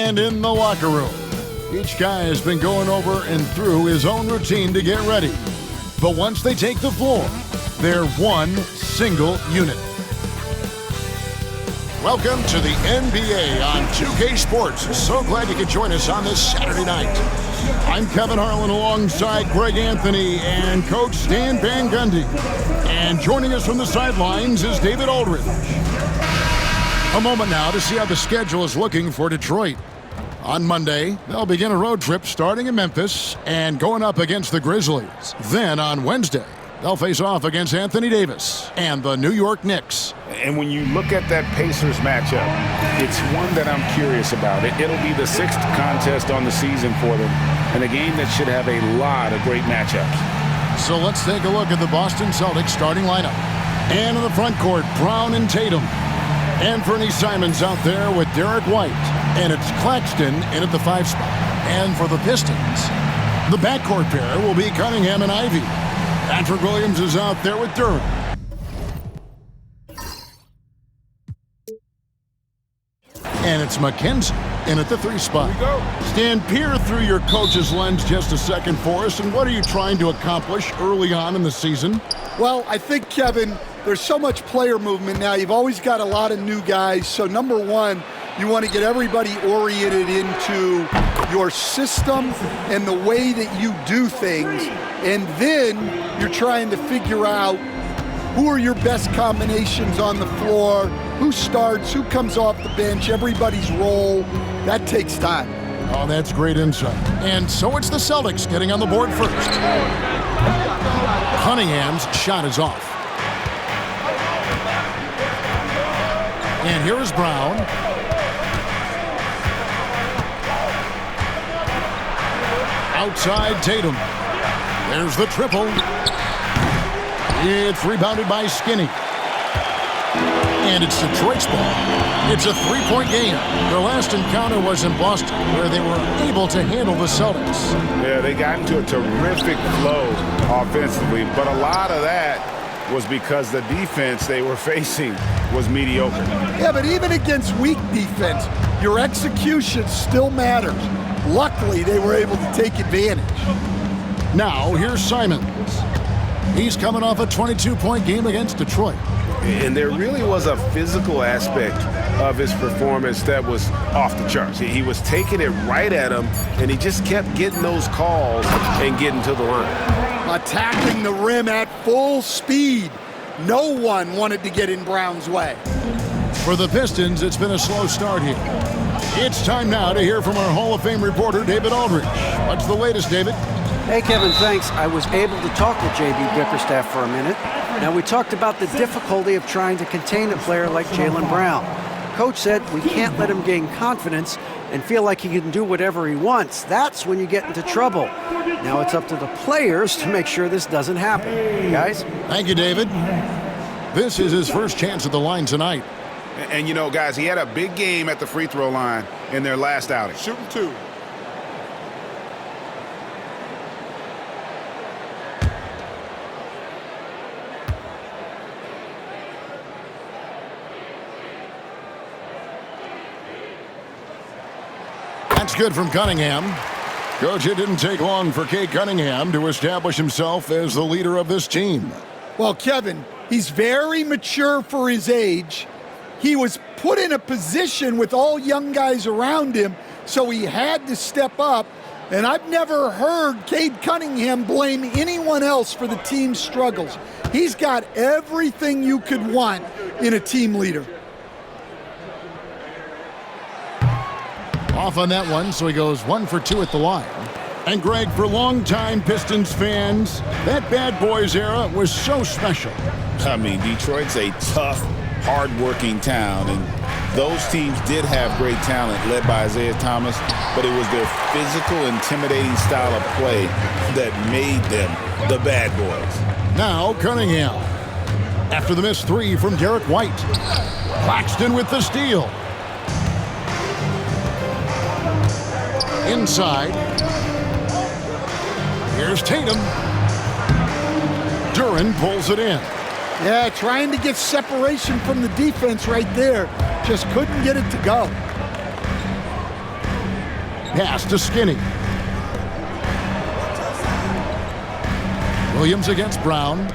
And in the locker room, each guy has been going over and through his own routine to get ready. But once they take the floor, they're one single unit. Welcome to the NBA on 2K Sports. So glad you could join us on this Saturday night. I'm Kevin Harlan alongside Greg Anthony and Coach Stan Van Gundy. And joining us from the sidelines is David Aldridge. A moment now to see how the schedule is looking for Detroit. On Monday, they'll begin a road trip starting in Memphis and going up against the Grizzlies. Then on Wednesday, they'll face off against Anthony Davis and the New York Knicks. And when you look at that Pacers matchup, it's one that I'm curious about. It'll be the 6th contest on the season for them, and a game that should have a lot of great matchups. So let's take a look at the Boston Celtics starting lineup. And in the front court, Brown and Tatum. Anthony Simons out there with Derek White. And it's Claxton in at the 5 spot. And for the Pistons, the backcourt pair will be Cunningham and Ivy. Patrick Williams is out there with Durham. And it's McKenzie in at the 3 spot. Stan, peer through your coach's lens just a second for us. And what are you trying to accomplish early on in the season? Well, I think, Kevin, there's so much player movement now. You've always got a lot of new guys. So, number one, you want to get everybody oriented into your system and the way that you do things. And then you're trying to figure out who are your best combinations on the floor, who starts, who comes off the bench, everybody's role. That takes time. Oh, that's great insight. And so it's the Celtics getting on the board first. Cunningham's shot is off. And here is Brown. Outside Tatum. There's the triple. It's rebounded by Skinny. And it's Detroit's ball. It's a 3-point game. Their last encounter was in Boston, where they were able to handle the Celtics. Yeah, they got into a terrific flow offensively, but a lot of that was because the defense they were facing was mediocre. Yeah, but even against weak defense, your execution still matters. Luckily, they were able to take advantage. Now, here's Simons. He's coming off a 22-point game against Detroit. And there really was a physical aspect of his performance that was off the charts. He was taking it right at him, and he just kept getting those calls and getting to the line. Attacking the rim at full speed. No one wanted to get in Brown's way. For the Pistons, it's been a slow start here. It's time now to hear from our Hall of Fame reporter, David Aldridge. What's the latest, David? Hey, Kevin, thanks. I was able to talk with J.B. Bickerstaff for a minute. Now, we talked about the difficulty of trying to contain a player like Jaylen Brown. Coach said we can't let him gain confidence and feel like he can do whatever he wants. That's when you get into trouble. Now it's up to the players to make sure this doesn't happen. Guys? Thank you, David. This is his first chance at the line tonight. And you know, guys, he had a big game at the free throw line in their last outing. Shooting 2. That's good from Cunningham. Coach, it didn't take long for Cade Cunningham to establish himself as the leader of this team. Well, Kevin, he's very mature for his age. He was put in a position with all young guys around him, so he had to step up. And I've never heard Cade Cunningham blame anyone else for the team's struggles. He's got everything you could want in a team leader. Off on that one, so he goes 1 for 2 at the line. And Greg, for longtime Pistons fans, that bad boys era was so special. I mean, Detroit's a tough, hard-working town, and those teams did have great talent led by Isaiah Thomas, but it was their physical, intimidating style of play that made them the bad boys. Now Cunningham. After the missed 3 from Derek White. Claxton with the steal. Inside. Here's Tatum. Duran pulls it in. Yeah, trying to get separation from the defense right there. Just couldn't get it to go. Pass to Skinny. Williams against Brown.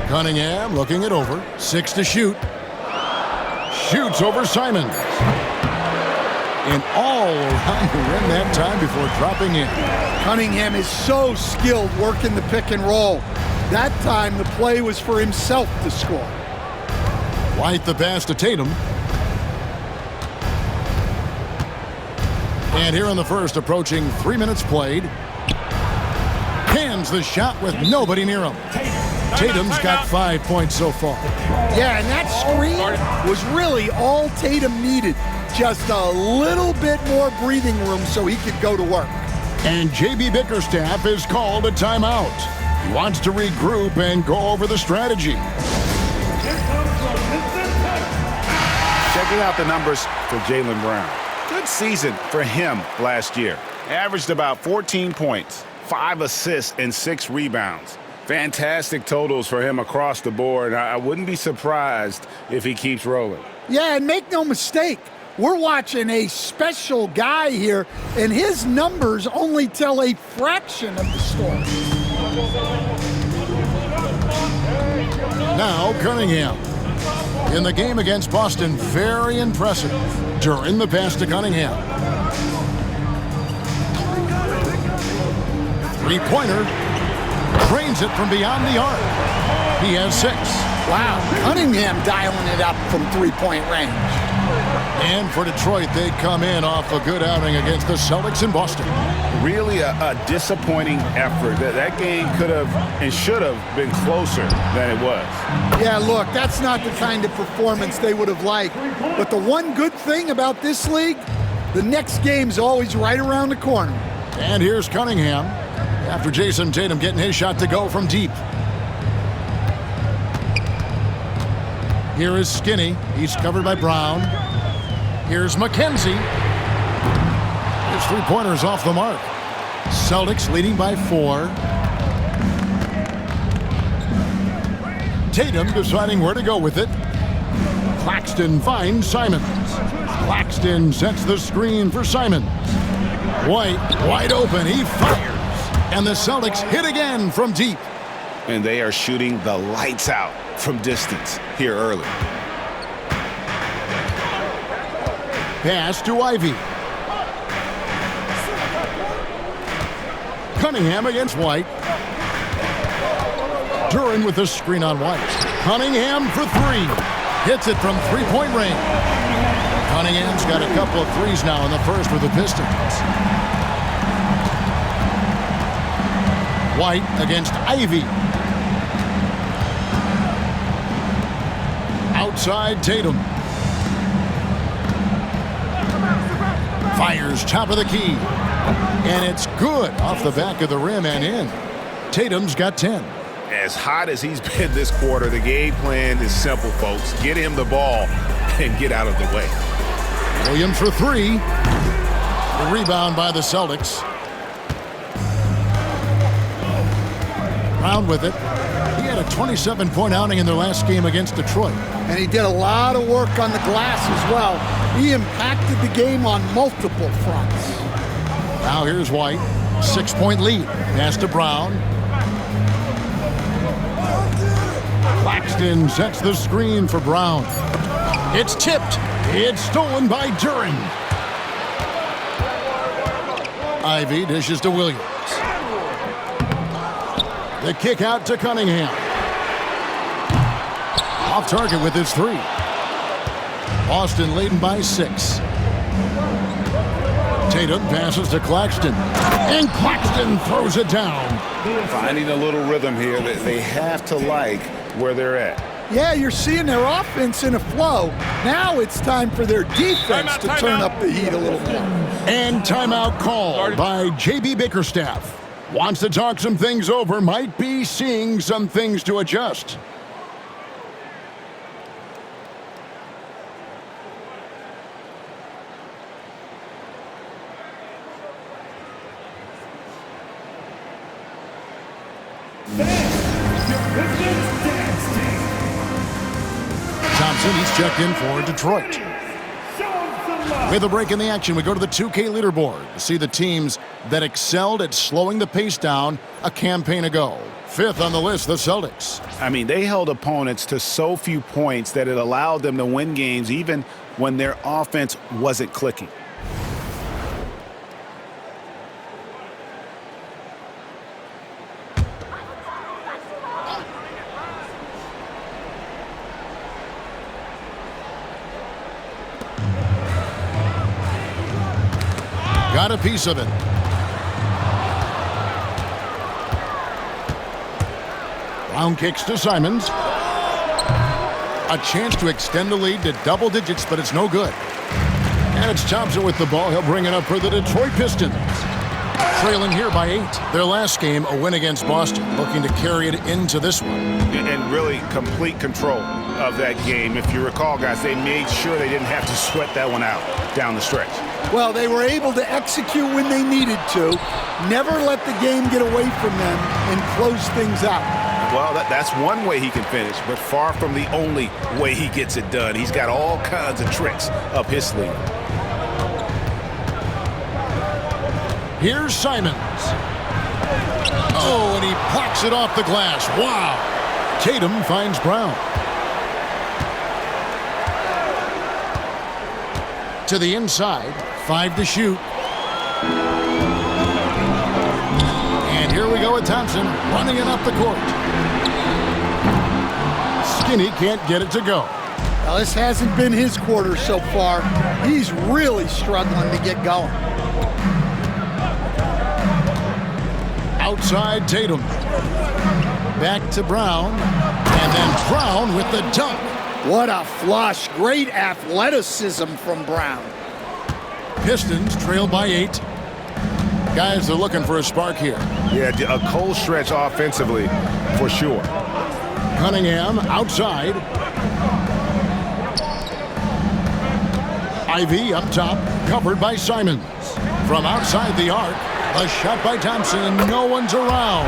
Cunningham looking it over. 6 to shoot. Shoots over Simons. And all around the rim that time before dropping in. Cunningham is so skilled working the pick and roll. That time the play was for himself to score. White the pass to Tatum. And here in the first, approaching 3 minutes played. Hands the shot with nobody near him. Tatum's got 5 points so far. Yeah, and that screen was really all Tatum needed. Just a little bit more breathing room so he could go to work. And J.B. Bickerstaff has called a timeout. He wants to regroup and go over the strategy. Checking out the numbers for Jaylen Brown. Good season for him last year. Averaged about 14 points, 5 assists, and 6 rebounds. Fantastic totals for him across the board. I wouldn't be surprised if he keeps rolling. Yeah, and make no mistake, we're watching a special guy here, and his numbers only tell a fraction of the story. Now Cunningham. In the game against Boston, very impressive. During the pass to Cunningham. Three-pointer. Drains it from beyond the arc. He has 6. Wow, Cunningham dialing it up from three-point range. And for Detroit, they come in off a good outing against the Celtics in Boston. Really a disappointing effort. That game could have and should have been closer than it was. Yeah, look, that's not the kind of performance they would have liked. But the one good thing about this league, the next game's always right around the corner. And here's Cunningham after Jason Tatum getting his shot to go from deep. Here is Skinny. He's covered by Brown. Here's McKenzie. His three-pointer's off the mark. Celtics leading by 4. Tatum deciding where to go with it. Claxton finds Simons. Claxton sets the screen for Simons. White wide open. He fires. And the Celtics hit again from deep. And they are shooting the lights out from distance here early. Pass to Ivy. Cunningham against White. Duran with the screen on White. Cunningham for 3. Hits it from three-point range. Cunningham's got a couple of threes now in the first for the Pistons. White against Ivy. Outside Tatum. Fires top of the key. And it's good off the back of the rim and in. Tatum's got 10. As hot as he's been this quarter, the game plan is simple, folks. Get him the ball and get out of the way. Williams for 3. The rebound by the Celtics. Brown with it. He had a 27-point outing in their last game against Detroit. And he did a lot of work on the glass as well. He impacted the game on multiple fronts. Now here's White. 6-point lead. Pass to Brown. Claxton sets the screen for Brown. It's tipped. It's stolen by Duran. Ivy dishes to Williams. The kick out to Cunningham. Off target with his 3. Boston leading by 6. Tatum passes to Claxton. And Claxton throws it down. Finding a little rhythm here that they have to like where they're at. Yeah, you're seeing their offense in a flow. Now it's time for their defense to turn up the heat a little more. And timeout called by J.B. Bickerstaff. Wants to talk some things over, might be seeing some things to adjust. Thompson, he's checked in for Detroit. With a break in the action, we go to the 2K leaderboard to see the teams that excelled at slowing the pace down a campaign ago. Fifth on the list, the Celtics. I mean, they held opponents to so few points that it allowed them to win games even when their offense wasn't clicking. Got a piece of it. Brown kicks to Simons. A chance to extend the lead to double digits, but it's no good. And it's Thompson with the ball. He'll bring it up for the Detroit Pistons. Trailing here by 8. Their last game, a win against Boston, looking to carry it into this one. And really complete control of that game. If you recall, guys, they made sure they didn't have to sweat that one out down the stretch. Well, they were able to execute when they needed to, never let the game get away from them, and close things out. Well, that's one way he can finish, but far from the only way he gets it done. He's got all kinds of tricks up his sleeve. Here's Simons. Oh, and he blocks it off the glass. Wow. Tatum finds Brown. To the inside. 5 to shoot. And here we go with Thompson running it up the court. Skinny can't get it to go. Now, this hasn't been his quarter so far. He's really struggling to get going. Outside Tatum. Back to Brown. And then Brown with the dunk. What a flush. Great athleticism from Brown. Pistons trail by 8. Guys are looking for a spark here. Yeah, a cold stretch offensively for sure. Cunningham outside. Ivy up top, covered by Simons. From outside the arc, a shot by Thompson. No one's around.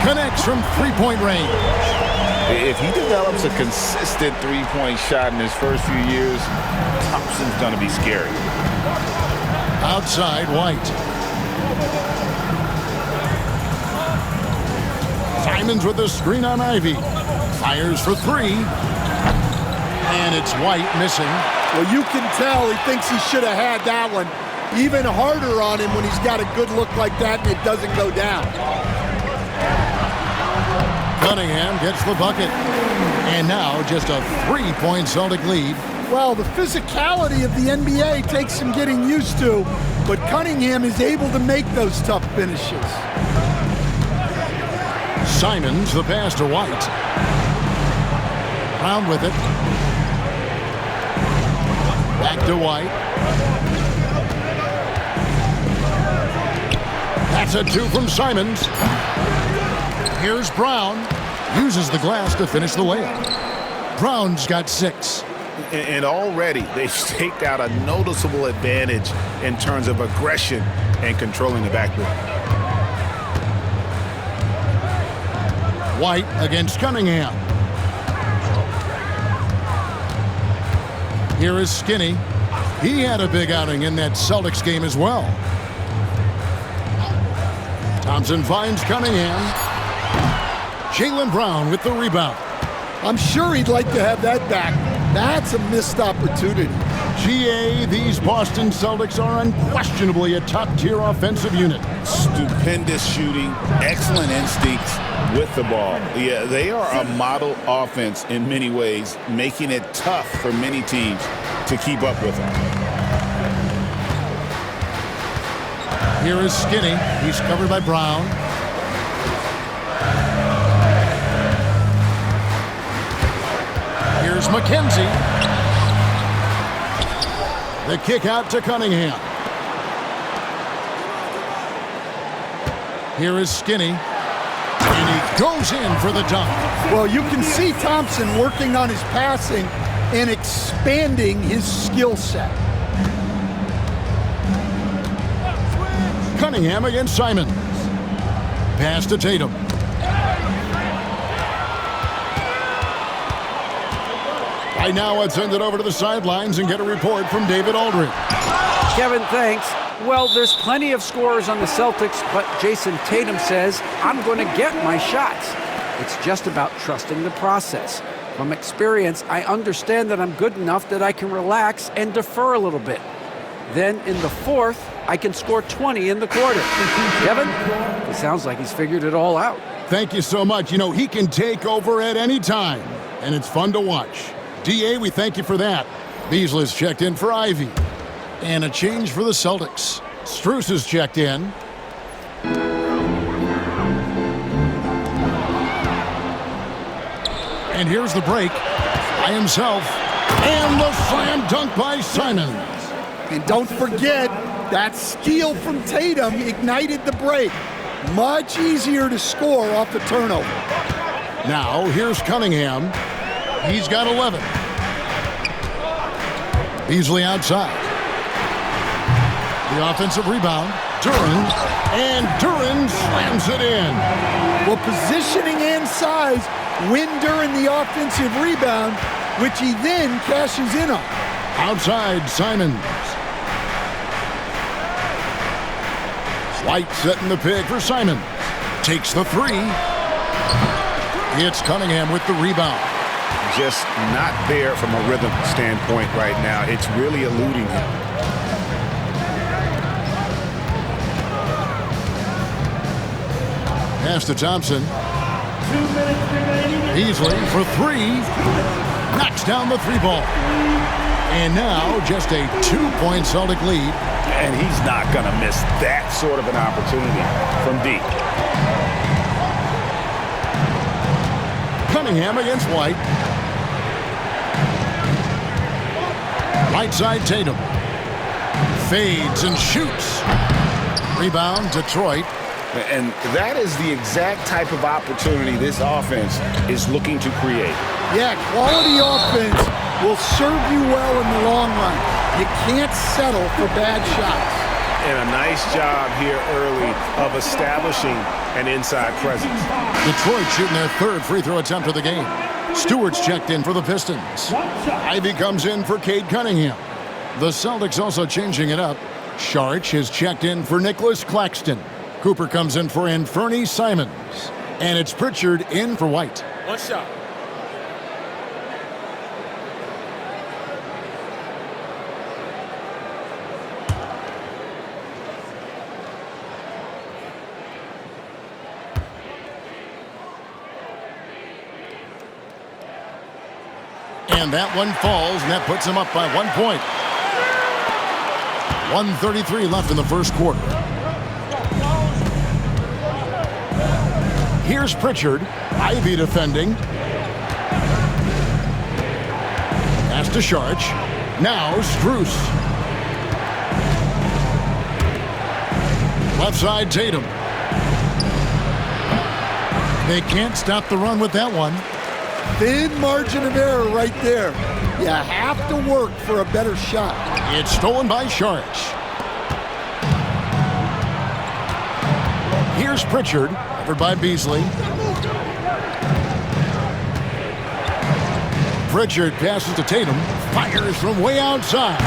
Connects from three-point range. If he develops a consistent three-point shot in his first few years, Thompson's going to be scary. Outside White. Simons with the screen on Ivy. Fires for 3. And it's White missing. Well, you can tell he thinks he should have had that one. Even harder on him when he's got a good look like that and it doesn't go down. Cunningham gets the bucket. And now just a 3-point Celtic lead. Well, the physicality of the NBA takes some getting used to, but Cunningham is able to make those tough finishes. Simons, the pass to White. Brown with it. Back to White. That's a 2 from Simons. Here's Brown. Uses the glass to finish the layup. Brown's got 6. And already they've staked out a noticeable advantage in terms of aggression and controlling the backboard. White against Cunningham. Here is Skinny. He had a big outing in that Celtics game as well. Thompson finds Cunningham. Jaylen Brown with the rebound. I'm sure he'd like to have that back. That's a missed opportunity. GA, these Boston Celtics are unquestionably a top-tier offensive unit. Stupendous shooting, excellent instincts with the ball. Yeah, they are a model offense in many ways, making it tough for many teams to keep up with them. Here is Skinny. He's covered by Brown. Here's McKenzie. The kick out to Cunningham. Here is Skinny. And he goes in for the dunk. Well, you can see Thompson working on his passing and expanding his skill set. Cunningham against Simons. Pass to Tatum. I now let's send it over to the sidelines and get a report from David Aldridge. Kevin, thanks. Well, there's plenty of scorers on the Celtics, but Jason Tatum says, I'm going to get my shots. It's just about trusting the process. From experience, I understand that I'm good enough that I can relax and defer a little bit. Then in the fourth, I can score 20 in the quarter. Kevin, it sounds like he's figured it all out. Thank you so much. You know, he can take over at any time, and it's fun to watch. DA, we thank you for that. Beasley's checked in for Ivy. And a change for the Celtics. Strus is checked in. And here's the break by himself. And the slam dunk by Simons. And don't forget, that steal from Tatum ignited the break. Much easier to score off the turnover. Now, here's Cunningham. He's got 11. Beasley outside. The offensive rebound. Duren. And Duren slams it in. Well, positioning and size win Duren the offensive rebound, which he then cashes in on. Outside, Simons. White setting the pick for Simons. Takes the three. It's Cunningham with the rebound. Just not there from a rhythm standpoint right now. It's really eluding him. Pass to Thompson. Beasley for three. Knocks down the three ball. And now just a 2-point Celtic lead. And he's not going to miss that sort of an opportunity from deep. Cunningham against White. Right side Tatum. Fades and shoots. Rebound Detroit. And that is the exact type of opportunity this offense is looking to create. Yeah, quality offense will serve you well in the long run. You can't settle for bad shots. And a nice job here early of establishing an inside presence. Detroit shooting their third free throw attempt of the game. Stewart's checked in for the Pistons. Ivy comes in for Cade Cunningham. The Celtics also changing it up. Sharch is checked in for Nicholas Claxton. Cooper comes in for Anferny Simons. And it's Pritchard in for White. One shot. And that one falls, and that puts him up by 1 point. 1:33 left in the first quarter. Here's Pritchard. Ivy defending. Pass to Sharch. Now Strus. Left side Tatum. They can't stop the run with that one. Thin margin of error right there. You have to work for a better shot. It's stolen by Sharch. Here's Pritchard, covered by Beasley. Pritchard passes to Tatum, fires from way outside.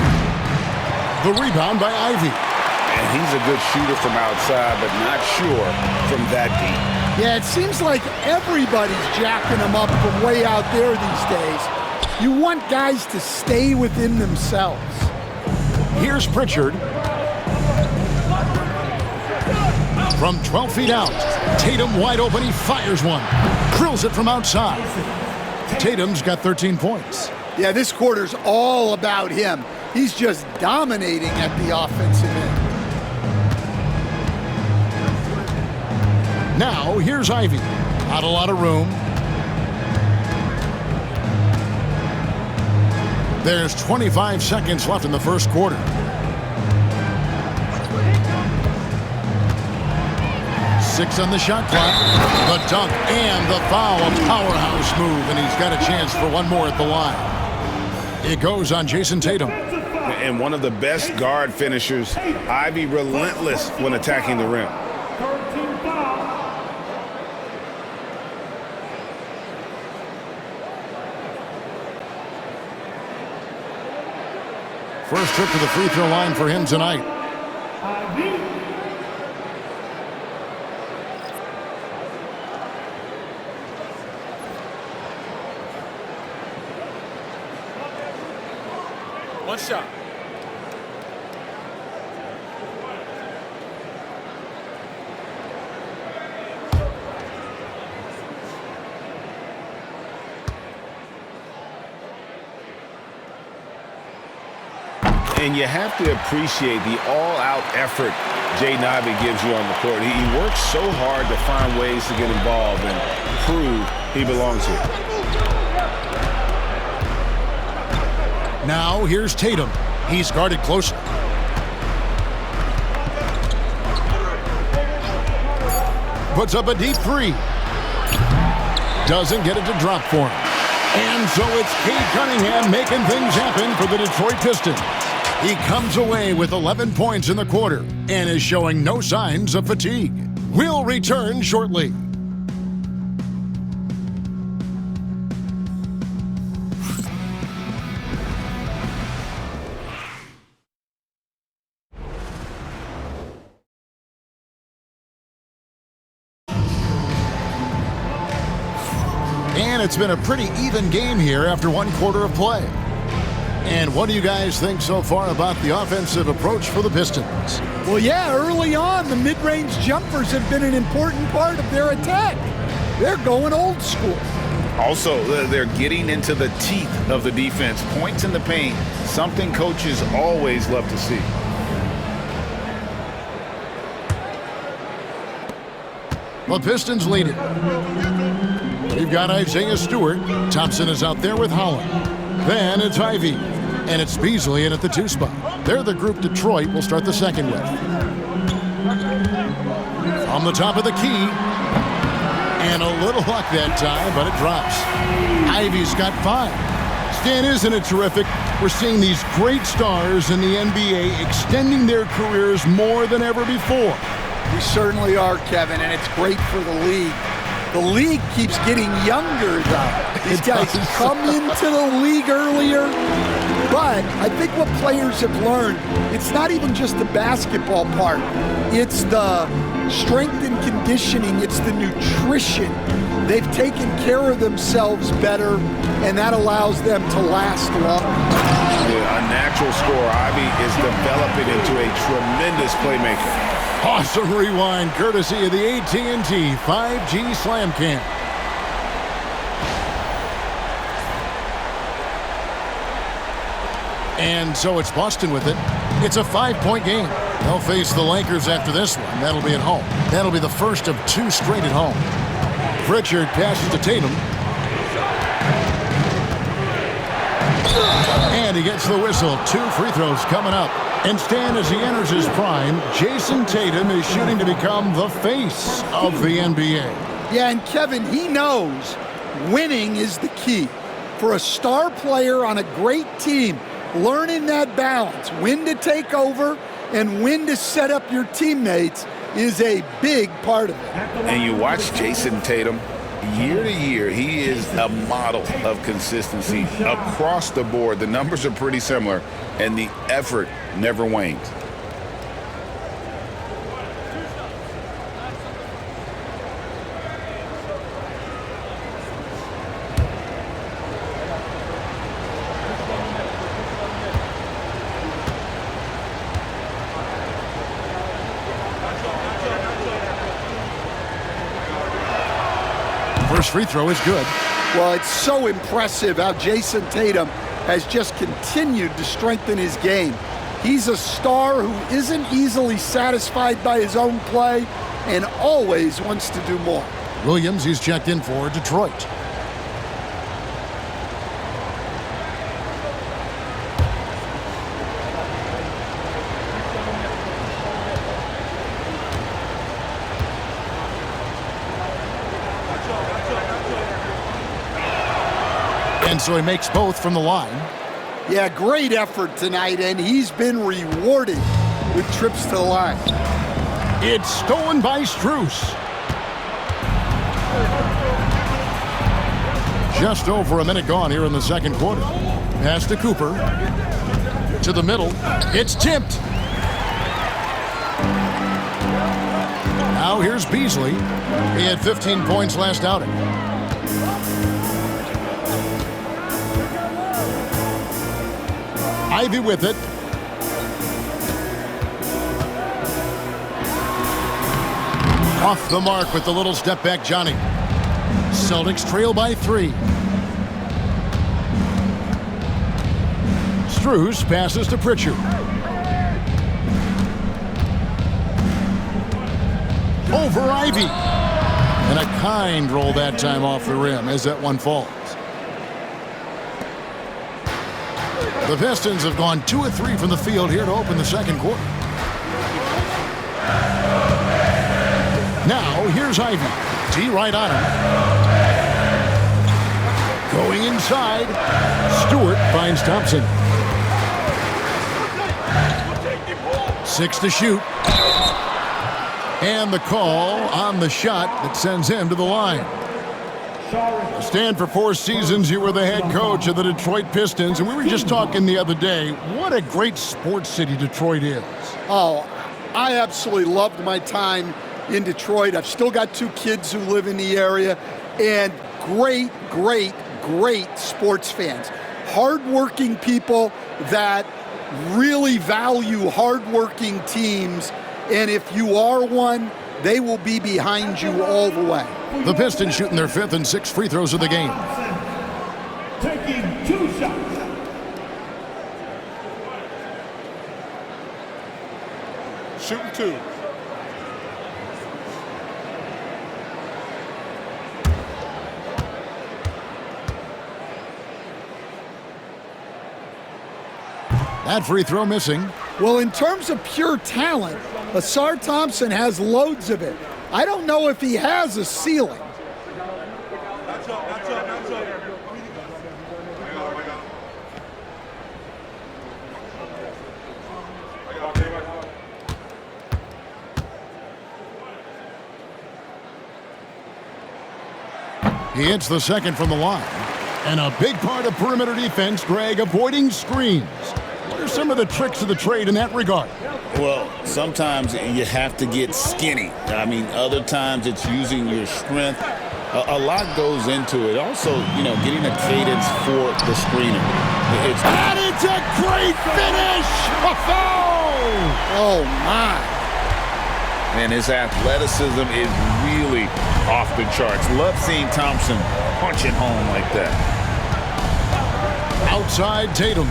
The rebound by Ivy. And he's a good shooter from outside, but not sure from that deep. Yeah, it seems like everybody's jacking them up from way out there these days. You want guys to stay within themselves. Here's Pritchard. From 12 feet out, Tatum wide open, he fires one. Drills it from outside. Tatum's got 13 points. Yeah, this quarter's all about him. He's just dominating at the offensive end. Now, here's Ivy. Not a lot of room. There's 25 seconds left in the first quarter. Six on the shot clock. The dunk and the foul. A powerhouse move, and he's got a chance for one more at the line. It goes on Jason Tatum. And one of the best guard finishers. Ivy relentless when attacking the rim. First trip to the free throw line for him tonight. One shot. And you have to appreciate the all-out effort Jaden Ivey gives you on the court. He works so hard to find ways to get involved and prove he belongs here. Now here's Tatum. He's guarded closer. Puts up a deep three. Doesn't get it to drop for him. And so it's Cade Cunningham making things happen for the Detroit Pistons. He comes away with 11 points in the quarter and is showing no signs of fatigue. We'll return shortly. And it's been a pretty even game here after one quarter of play. And what do you guys think so far about the offensive approach for the Pistons? Well, yeah, early on, the mid-range jumpers have been an important part of their attack. They're going old school. Also, they're getting into the teeth of the defense. Points in the paint, something coaches always love to see. The Pistons lead it. We've got Isaiah Stewart. Thompson is out there with Holland. Then it's Ivey. And it's Beasley in at the 2 spot. They're the group Detroit will start the second with. On the top of the key. And a little luck that time, but it drops. Ivey's got 5. Stan, isn't it terrific? We're seeing these great stars in the NBA extending their careers more than ever before. We certainly are, Kevin, and it's great for the league. The league keeps getting younger, though. These guys come into the league earlier. But I think what players have learned, it's not even just the basketball part. It's the strength and conditioning. It's the nutrition. They've taken care of themselves better, and that allows them to last longer. A natural scorer, Ivey is developing into a tremendous playmaker. Awesome rewind, courtesy of the AT&T 5G Slam Cam. And so it's Boston with it. It's a 5-point game. They'll face the Lakers after this one. That'll be at home. That'll be the first of 2 straight at home. Pritchard passes to Tatum. And he gets the whistle. 2 free throws coming up. And Stan, as he enters his prime, Jason Tatum is shooting to become the face of the NBA. Yeah, and Kevin, he knows winning is the key. For a star player on a great team, learning that balance, when to take over and when to set up your teammates, is a big part of it. And you watch Jason Tatum, year to year, he is a model of consistency across the board. The numbers are pretty similar, and the effort never wanes. First free throw is good. Well, it's so impressive how Jason Tatum has just continued to strengthen his game. He's a star who isn't easily satisfied by his own play and always wants to do more. Williams, he's checked in for Detroit. And so he makes both from the line. Yeah, great effort tonight, and he's been rewarded with trips to the line. It's stolen by Strus. Just over a minute gone here in the second quarter. Pass to Cooper. To the middle. It's tipped. Now here's Beasley. He had 15 points last outing. Ivy with it. Off the mark with the little step back, Johnny. Celtics trail by 3. Strus passes to Pritchard. Over Ivy. And a kind roll that time off the rim as that one falls. The Pistons have gone 2 of 3 from the field here to open the second quarter. Now, here's Ivy. T right on him. Going inside. Stewart finds Thompson. 6 to shoot. And the call on the shot that sends him to the line. Stan, for 4 seasons, you were the head coach of the Detroit Pistons, and we were just talking the other day, what a great sports city Detroit is. Oh, I absolutely loved my time in Detroit. I've still got 2 kids who live in the area, and great, great, great sports fans. Hardworking people that really value hardworking teams, and if you are one, they will be behind you all the way. The Pistons shooting their 5th and 6th free throws of the game. Taking 2 shots. Shooting 2. That free throw missing. Well, in terms of pure talent, Asar Thompson has loads of it. I don't know if he has a ceiling. He hits the second from the line. And a big part of perimeter defense, Greg, avoiding screens. What are some of the tricks of the trade in that regard? Well, sometimes you have to get skinny. I mean, other times it's using your strength. A lot goes into it. Also, getting a cadence for the screener. And it's a great finish! Oh, my. And his athleticism is really off the charts. Love seeing Thompson punching home like that. Outside Tatum.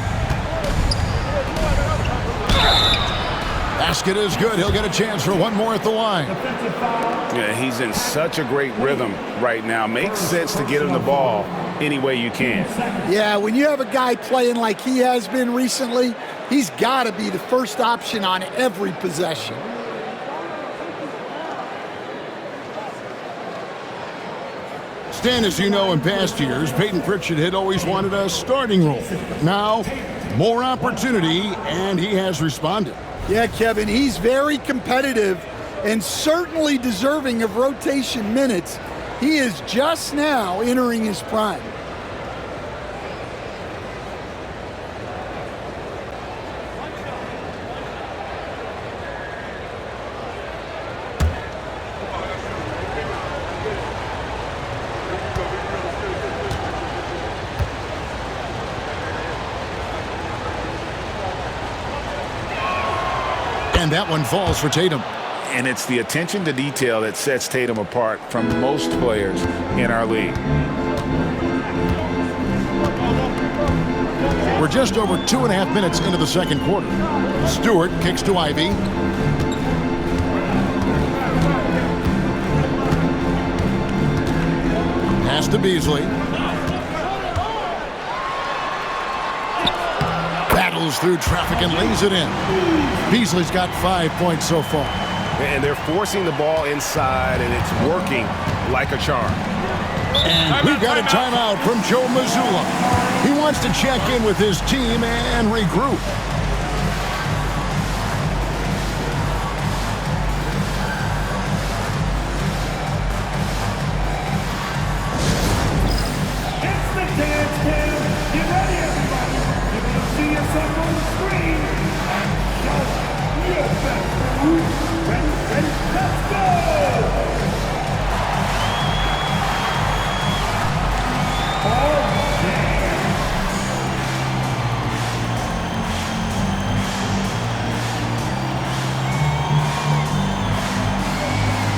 Basket is good. He'll get a chance for one more at the line. Yeah, he's in such a great rhythm right now. Makes sense to get him the ball any way you can. Yeah, when you have a guy playing like he has been recently, he's got to be the first option on every possession. Stan, as you know, in past years, Peyton Pritchard had always wanted a starting role. Now, more opportunity, and he has responded. Yeah, Kevin, he's very competitive and certainly deserving of rotation minutes. He is just now entering his prime. And that one falls for Tatum. And it's the attention to detail that sets Tatum apart from most players in our league. We're just over 2.5 minutes into the second quarter. Stewart kicks to Ivy. Pass to Beasley. Battles through traffic and lays it in. Beasley's got 5 points so far. And they're forcing the ball inside, and it's working like a charm. And we've got a timeout from Joe Mazzulla. He wants to check in with his team and regroup. It's the dance cam. Get ready, everybody. You're going to see yourself on the screen Ready, let's go!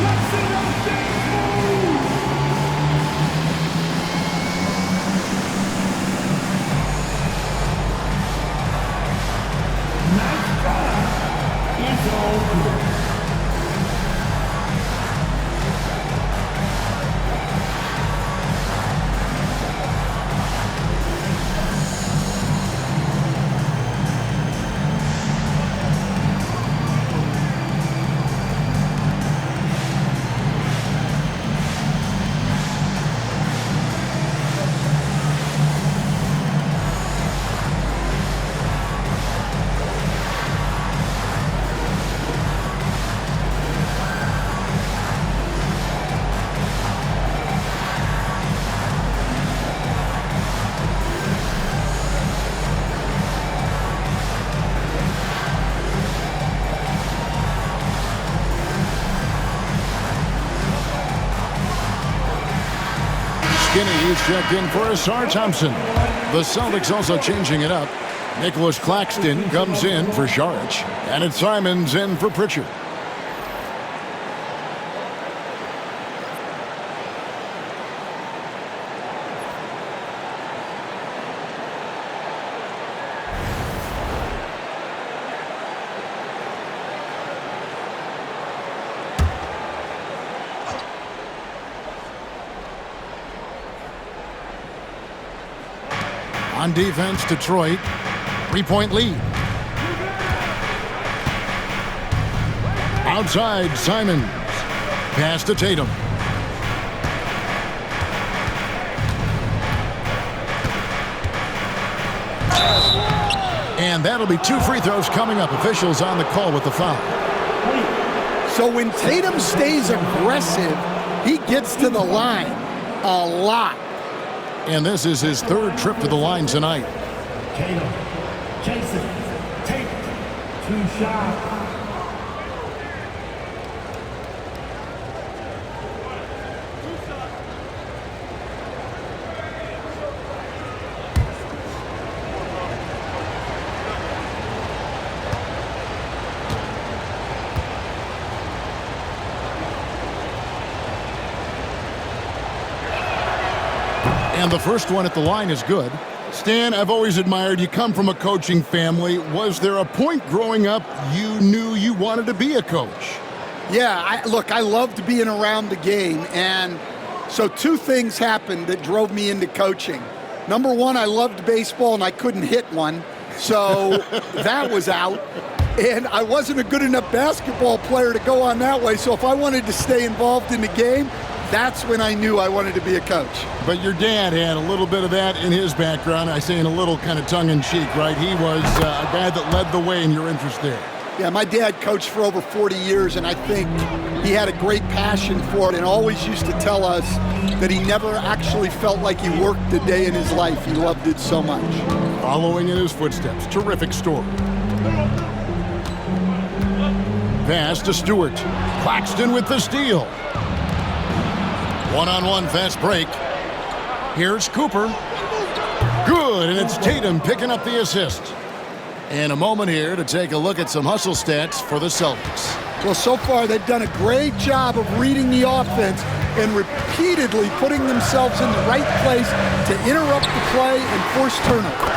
Let's see those things move! Nice try. It's all good. Skinny is checked in for Asar Thompson. The Celtics also changing it up. Nicholas Claxton comes in for Saric. And it's Simons in for Pritchard. On defense, Detroit. 3-point lead. Outside, Simons. Pass to Tatum. And that'll be 2 free throws coming up. Officials on the call with the foul. So when Tatum stays aggressive, he gets to the line a lot. And this is his 3rd trip to the line tonight. Tatum, Jason, take 2 shots. And the first one at the line is good. Stan, I've always admired you. Come from a coaching family. Was there a point growing up you knew you wanted to be a coach? Yeah, look, I loved being around the game. And so 2 things happened that drove me into coaching. Number 1, I loved baseball and I couldn't hit one. So that was out. And I wasn't a good enough basketball player to go on that way. So if I wanted to stay involved in the game, that's when I knew I wanted to be a coach. But your dad had a little bit of that in his background. I say in a little kind of tongue-in-cheek, right? He was a guy that led the way in your interest there. Yeah, my dad coached for over 40 years, and I think he had a great passion for it and always used to tell us that he never actually felt like he worked a day in his life. He loved it so much. Following in his footsteps, terrific story. Pass to Stewart. Claxton with the steal. One-on-one fast break. Here's Cooper. Good, and it's Tatum picking up the assist. And a moment here to take a look at some hustle stats for the Celtics. Well, so far they've done a great job of reading the offense and repeatedly putting themselves in the right place to interrupt the play and force turnover.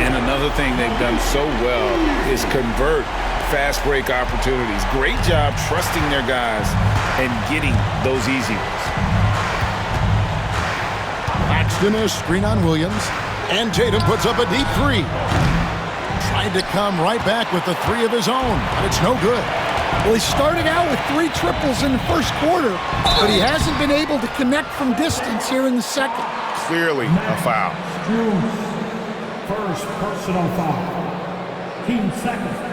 And another thing they've done so well is convert fast break opportunities. Great job trusting their guys and getting those easy ones. Claxton a screen on Williams, and Tatum puts up a deep 3. Tried to come right back with the 3 of his own, but it's no good. Well, he started out with 3 triples in the first quarter, but he hasn't been able to connect from distance here in the second. Clearly a foul. First personal foul. Team second.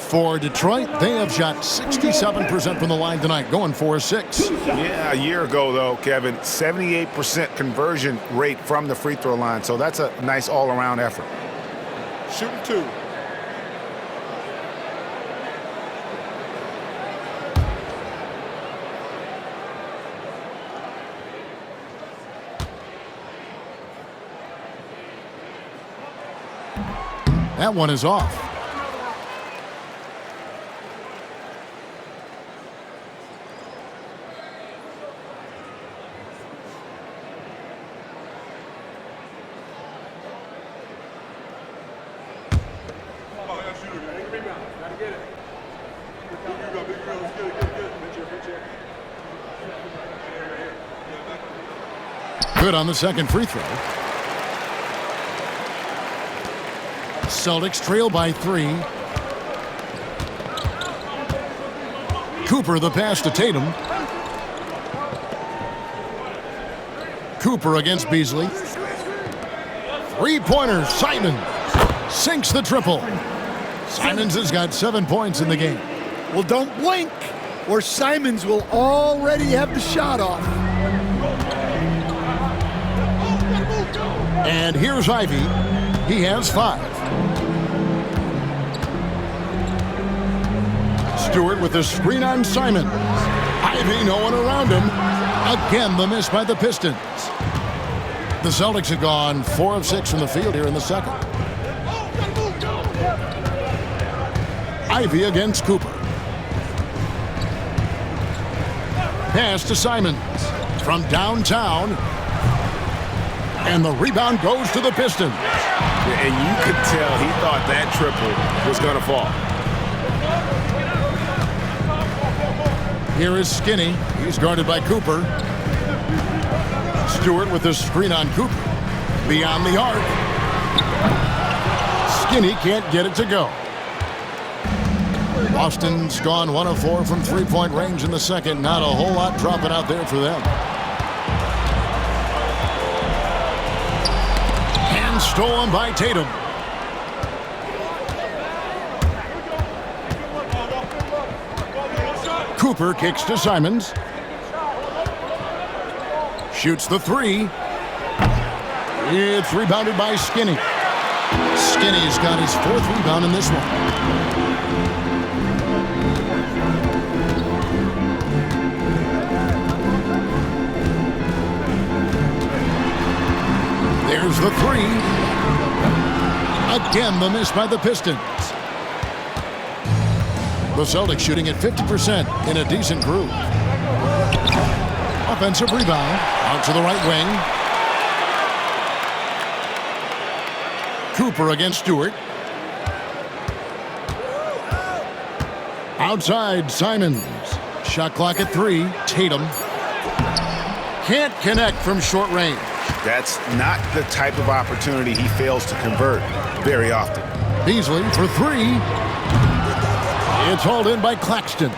For Detroit, they have shot 67% from the line tonight, going 4-6. Yeah, a year ago, though, Kevin, 78% conversion rate from the free throw line. So that's a nice all-around effort. Shooting 2. That one is off. Good on the second free throw. Celtics trail by 3. Cooper the pass to Tatum. Cooper against Beasley. Three-pointer, Simons sinks the triple. Simons has got 7 points in the game. Well, don't blink, or Simons will already have the shot off. And here's Ivy. He has 5. Stewart with the screen on Simons. Ivy, no one around him. Again, the miss by the Pistons. The Celtics have gone 4 of 6 from the field here in the second. Ivy against Cooper. Pass to Simons from downtown. And the rebound goes to the Pistons. And you could tell he thought that triple was going to fall. Here is Skinny. He's guarded by Cooper. Stewart with the screen on Cooper. Beyond the arc. Skinny can't get it to go. Boston's gone 1 of 4 from three-point range in the second. Not a whole lot dropping out there for them. And stolen by Tatum. Cooper kicks to Simons. Shoots the 3. It's rebounded by Skinny. Skinny's got his 4th rebound in this one. There's the 3. Again, the miss by the Pistons. The Celtics shooting at 50% in a decent groove. Offensive rebound out to the right wing. Cooper against Stewart. Outside, Simons. Shot clock at 3. Tatum can't connect from short range. That's not the type of opportunity he fails to convert very often. Beasley for 3. It's hauled in by Claxton.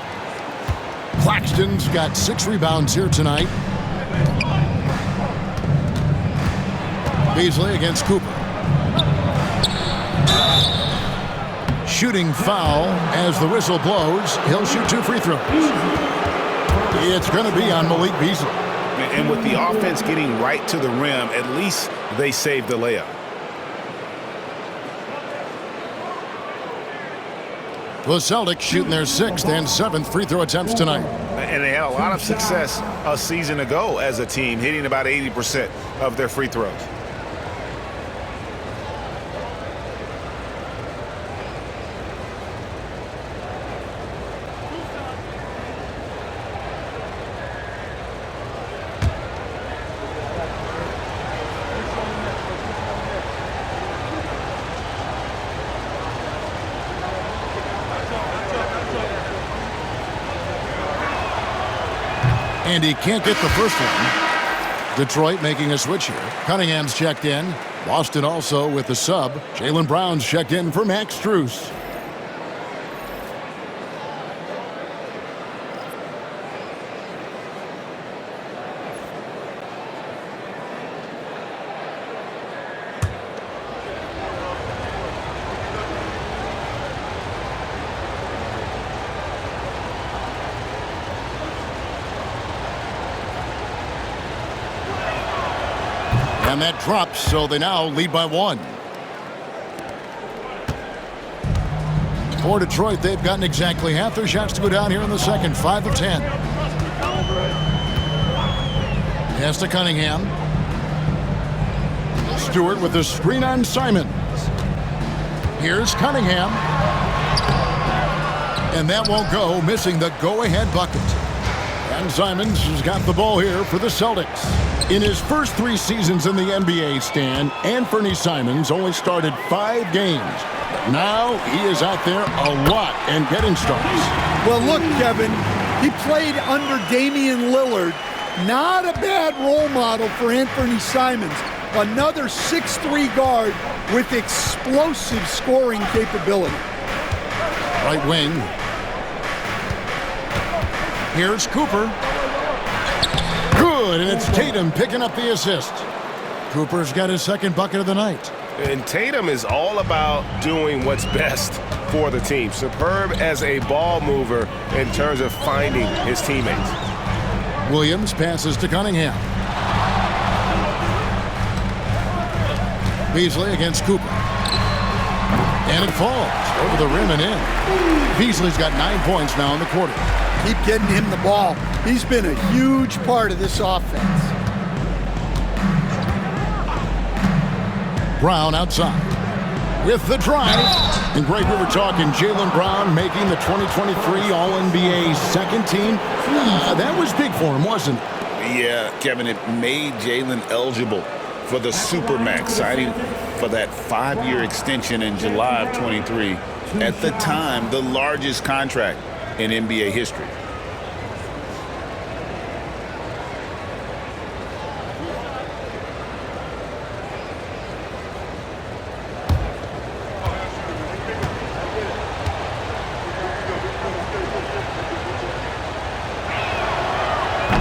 Claxton's got 6 rebounds here tonight. Beasley against Cooper. Shooting foul as the whistle blows. He'll shoot 2 free throws. It's going to be on Malik Beasley. And with the offense getting right to the rim, at least they saved the layup. The Celtics shooting their 6th and 7th free throw attempts tonight. And they had a lot of success a season ago as a team, hitting about 80% of their free throws. And he can't get the first one. Detroit making a switch here. Cunningham's checked in. Boston also with the sub. Jaylen Brown's checked in for Max Strus. And that drops, so they now lead by 1. For Detroit, they've gotten exactly half their shots to go down here in the second, 5 of 10. Pass to Cunningham. Stewart with the screen on Simons. Here's Cunningham. And that won't go, missing the go-ahead bucket. And Simons has got the ball here for the Celtics. In his first 3 seasons in the NBA, Stan, Anthony Simons only started 5 games. Now he is out there a lot and getting starts. Well, look, Kevin, he played under Damian Lillard. Not a bad role model for Anthony Simons. Another 6'3" guard with explosive scoring capability. Right wing. Here's Cooper. Good, and it's Tatum picking up the assist. Cooper's got his second bucket of the night. And Tatum is all about doing what's best for the team. Superb as a ball mover in terms of finding his teammates. Williams passes to Cunningham. Beasley against Cooper. And it falls over the rim and in. Beasley's got 9 points now in the quarter. Keep getting him the ball. He's been a huge part of this offense. Brown outside with the drive. And Greg, we were talking Jaylen Brown making the 2023 All-NBA second team. That was big for him, wasn't it? Yeah, Kevin, it made Jaylen eligible for the Supermax, signing for that 5-year extension in July of 23. At the time, the largest contract in NBA history.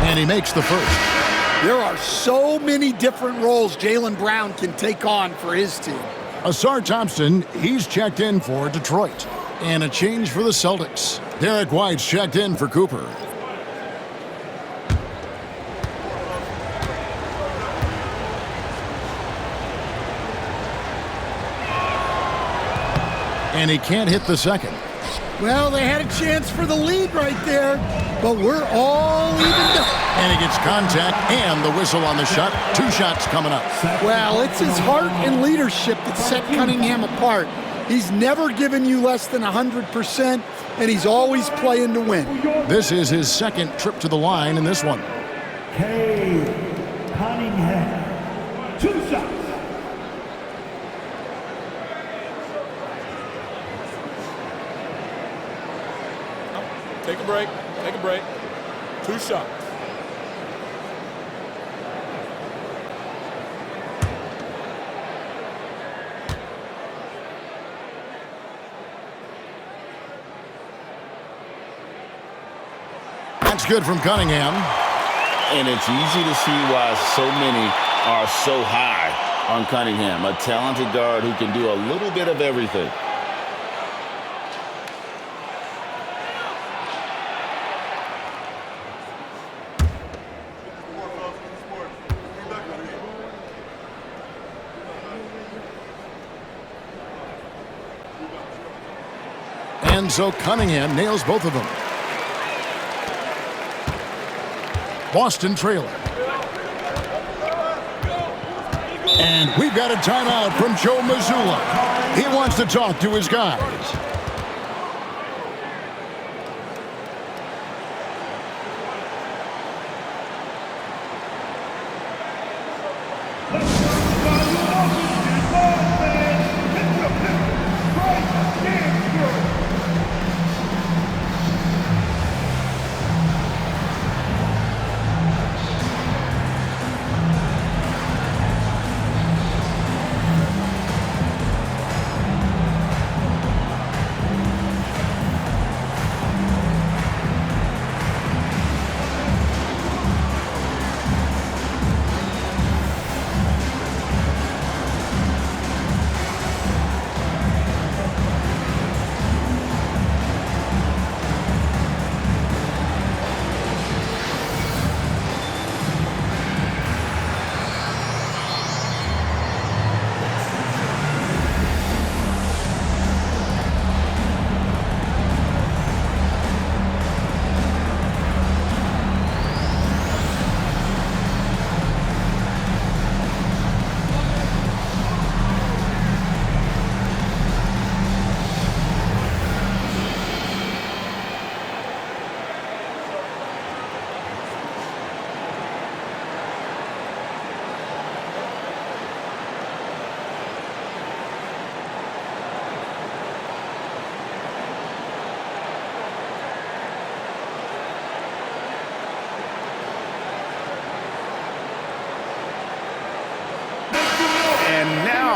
And he makes the first. There are so many different roles Jaylen Brown can take on for his team. Asar Thompson, he's checked in for Detroit. And a change for the Celtics. Derek White's checked in for Cooper. And he can't hit the second. Well, they had a chance for the lead right there, but we're all even. And he gets contact and the whistle on the shot. 2 shots coming up. Well, it's his heart and leadership that set Cunningham apart. He's never given you less than 100%, and he's always playing to win. This is his second trip to the line in this one. Cunningham. 2 shots. Take a break. Take a break. 2 shots. That's good from Cunningham. And it's easy to see why so many are so high on Cunningham, a talented guard who can do a little bit of everything. And so Cunningham nails both of them. Boston trailer. And we've got a timeout from Joe Mazzulla. He wants to talk to his guys.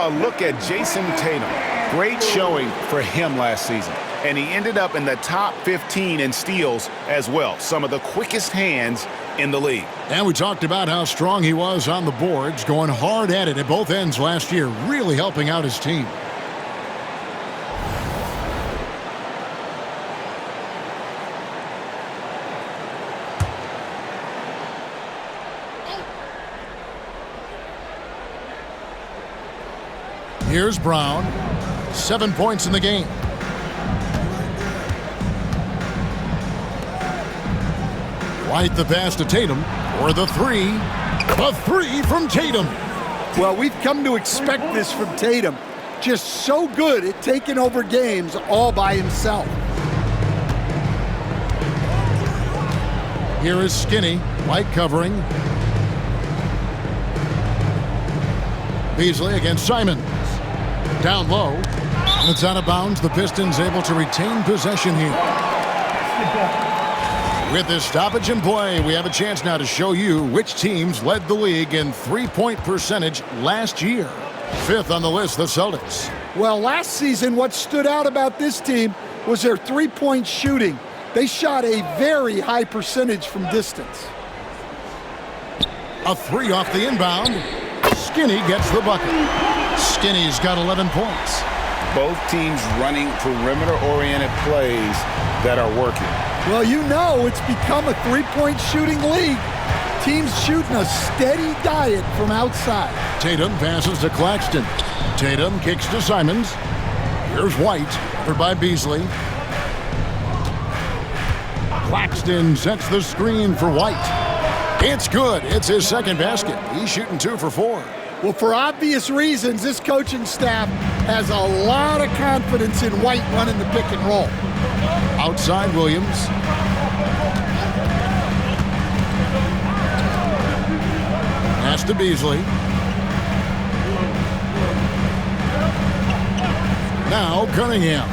Now a look at Jason Tatum. Great showing for him last season. And he ended up in the top 15 in steals as well. Some of the quickest hands in the league. And we talked about how strong he was on the boards, going hard at it at both ends last year, really helping out his team. Here's Brown. 7 points in the game. White the pass to Tatum, or the three. The three from Tatum. Well, we've come to expect this from Tatum. Just so good at taking over games all by himself. Here is Skinny. White covering. Beasley against Simons. Down low. And it's out of bounds. The Pistons able to retain possession here. With this stoppage in play, we have a chance now to show you which teams led the league in three-point percentage last year. 5th on the list, the Celtics. Well, last season, what stood out about this team was their three-point shooting. They shot a very high percentage from distance. A three off the inbound. Skinny gets the bucket. Skinny's got 11 points. Both teams running perimeter-oriented plays that are working. Well, you know it's become a three-point shooting league. Teams shooting a steady diet from outside. Tatum passes to Claxton. Tatum kicks to Simons. Here's White, covered by Beasley. Claxton sets the screen for White. It's good. It's his second basket. He's shooting 2 for 4. Well, for obvious reasons, this coaching staff has a lot of confidence in White running the pick and roll. Outside Williams. Pass to Beasley. Now Cunningham.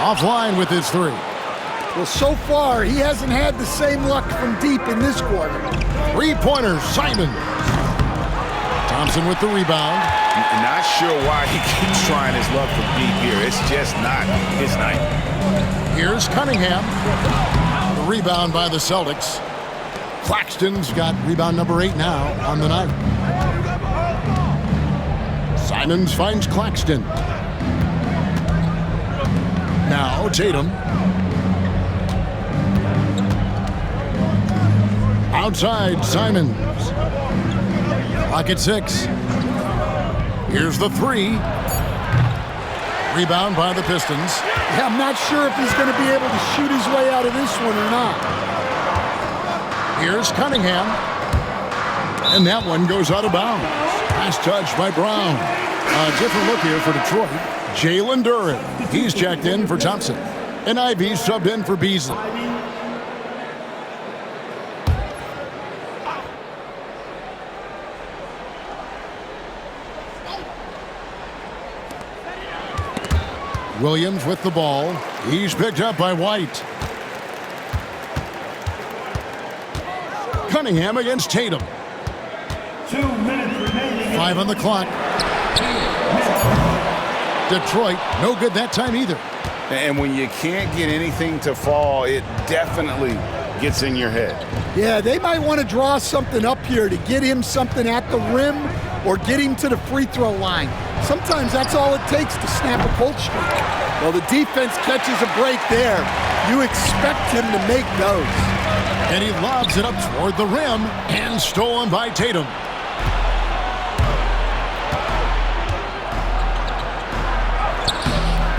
Offline with his three. Well, so far, he hasn't had the same luck from deep in this quarter. Three-pointer, Simon. Thompson with the rebound. Not sure why he keeps trying his luck from deep here. It's just not his night. Here's Cunningham. The rebound by the Celtics. Claxton's got rebound number 8 now on the night. Simons finds Claxton. Now Tatum. Outside, Simons. Pocket 6. Here's the three. Rebound by the Pistons. Yeah, I'm not sure if he's going to be able to shoot his way out of this one or not. Here's Cunningham. And that one goes out of bounds. Nice touch by Brown. A different look here for Detroit. Jalen Duren. He's checked in for Thompson. And Ivy subbed in for Beasley. Williams with the ball. He's picked up by White. Cunningham against Tatum. 2 minutes remaining. 5 on the clock. Detroit, no good that time either. And when you can't get anything to fall, it definitely gets in your head. Yeah, they might want to draw something up here to get him something at the rim or get him to the free throw line. Sometimes that's all it takes to snap a cold streak. Well, the defense catches a break there. You expect him to make those. And he lobs it up toward the rim and stolen by Tatum.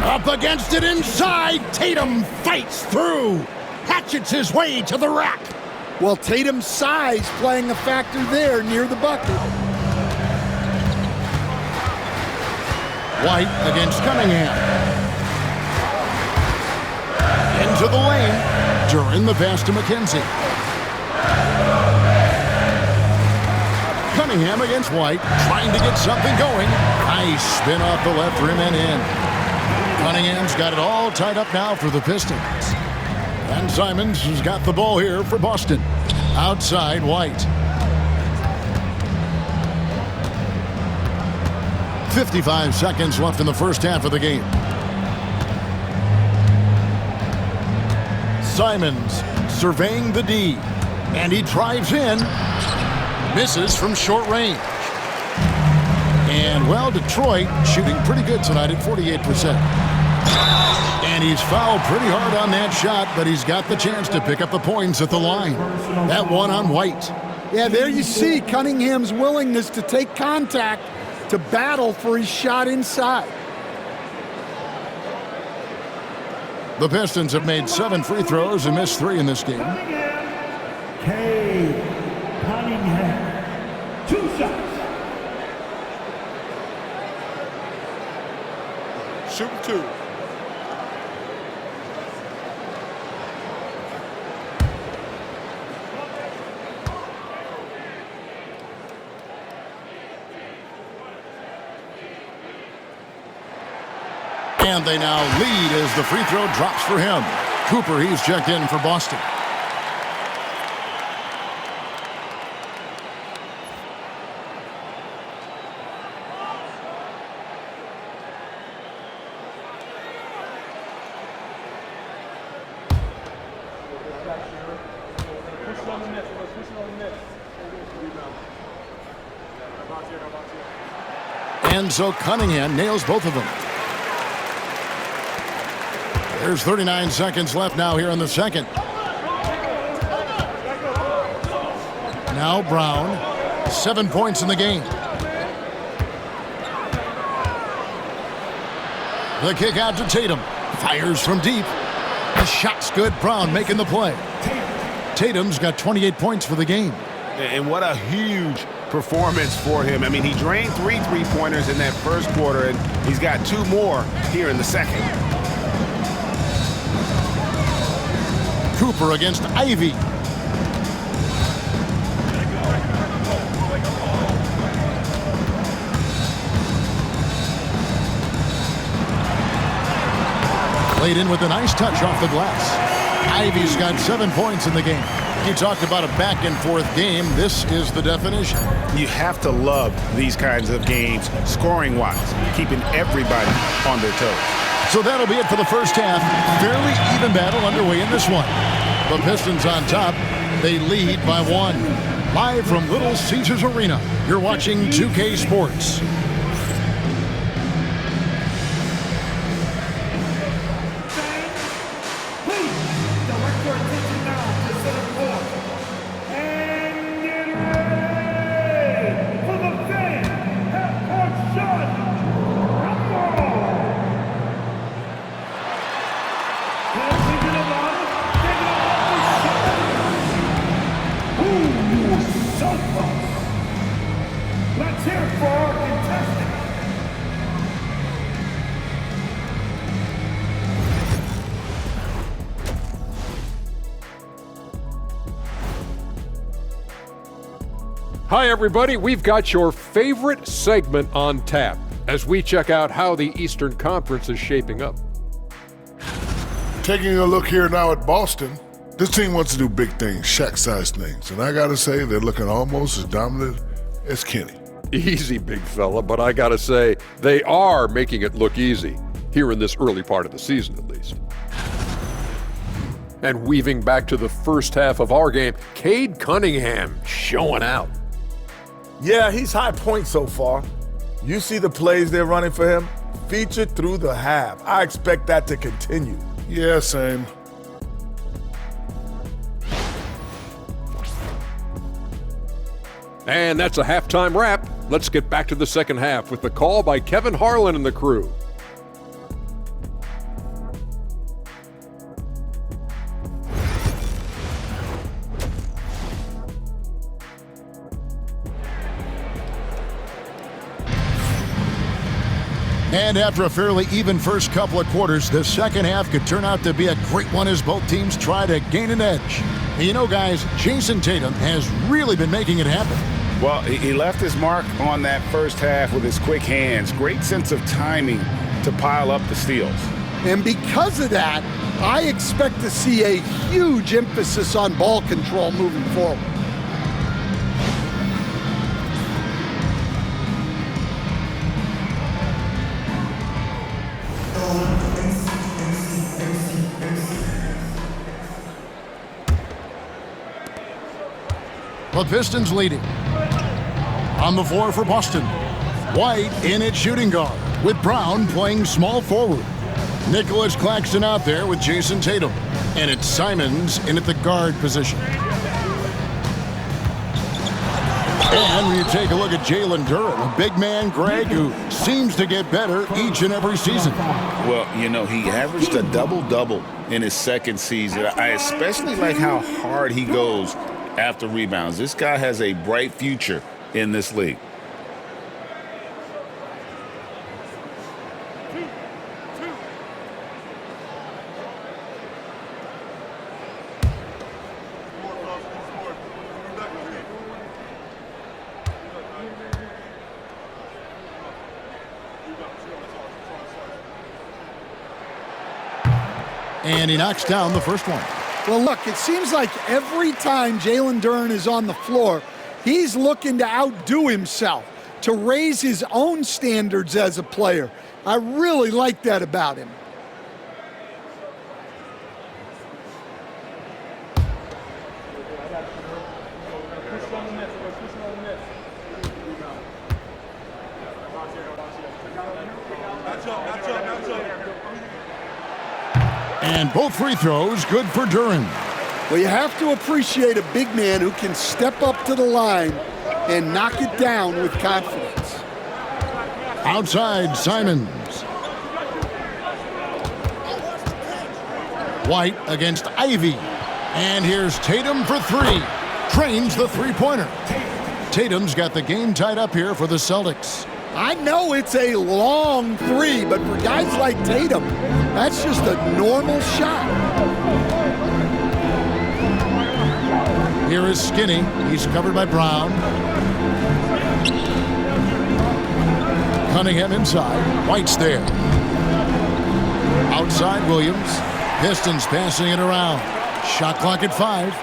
Up against it inside. Tatum fights through. Hatchets his way to the rack. Well, Tatum's size playing a factor there near the bucket. White against Cunningham. Into the lane. During the pass to McKenzie. Cunningham against White. Trying to get something going. Nice spin off the left rim and in. Cunningham's got it all tied up now for the Pistons. And Simons has got the ball here for Boston. Outside, White. 55 seconds left in the first half of the game. Simons surveying the D, and he drives in, misses from short range. And, well, Detroit shooting pretty good tonight at 48%. And he's fouled pretty hard on that shot, but he's got the chance to pick up the points at the line. That one on White. Yeah, there you see Cunningham's willingness to take contact to battle for his shot inside. The Pistons have made 7 free throws and missed 3 in this game. Cunningham. 2 shots. Shoot 2. And they now lead as the free throw drops for him. Cooper, he's checked in for Boston. And so Cunningham nails both of them. There's 39 seconds left now here in the second. Now Brown, 7 points in the game. The kick out to Tatum. Fires from deep. The shot's good. Brown making the play. Tatum's got 28 points for the game. And what a huge performance for him. I mean, he drained 3 3-pointers in that first quarter, and he's got 2 more here in the second. Cooper against Ivy. Played in with a nice touch off the glass. Ivy's got 7 points in the game. You talked about a back-and-forth game. This is the definition. You have to love these kinds of games, scoring-wise, keeping everybody on their toes. So that'll be it for the first half. Fairly even battle underway in this one. The Pistons on top. They lead by 1. Live from Little Caesars Arena, you're watching 2K Sports. Let's hear it for our contestant. Hi, everybody. We've got your favorite segment on tap as we check out how the Eastern Conference is shaping up. Taking a look here now at Boston, this team wants to do big things, Shaq-sized things, and I got to say they're looking almost as dominant as Kenny. Easy, big fella, but I gotta say, they are making it look easy, here in this early part of the season at least. And weaving back to the first half of our game, Cade Cunningham showing out. Yeah, he's high point so far. You see the plays they're running for him? Featured through the half. I expect that to continue. Yeah, same. And that's a halftime wrap. Let's get back to the second half with the call by Kevin Harlan and the crew. And after a fairly even first couple of quarters, the second half could turn out to be a great one as both teams try to gain an edge. And you know, guys, Jason Tatum has really been making it happen. Well, he left his mark on that first half with his quick hands. Great sense of timing to pile up the steals. And because of that, I expect to see a huge emphasis on ball control moving forward. The Pistons leading. On the floor for Boston, White in at shooting guard, with Brown playing small forward. Nicholas Claxton out there with Jason Tatum. And it's Simons in at the guard position. And when you take a look at Jalen Duren, a big man, Greg, who seems to get better each and every season. Well, you know, he averaged a double-double in his second season. I especially like how hard he goes after rebounds. This guy has a bright future in this league. And he knocks down the first one. Well, look, it seems like every time Jalen Duren is on the floor, he's looking to outdo himself, to raise his own standards as a player. I really like that about him. And both free throws good for Duren. Well, you have to appreciate a big man who can step up to the line and knock it down with confidence. Outside, Simons. White against Ivy. And here's Tatum for three. Trains the three-pointer. Tatum's got the game tied up here for the Celtics. I know it's a long three, but for guys like Tatum, that's just a normal shot. Here is Skinny. He's covered by Brown. Cunningham inside. White's there. Outside, Williams. Pistons passing it around. Shot clock at 5.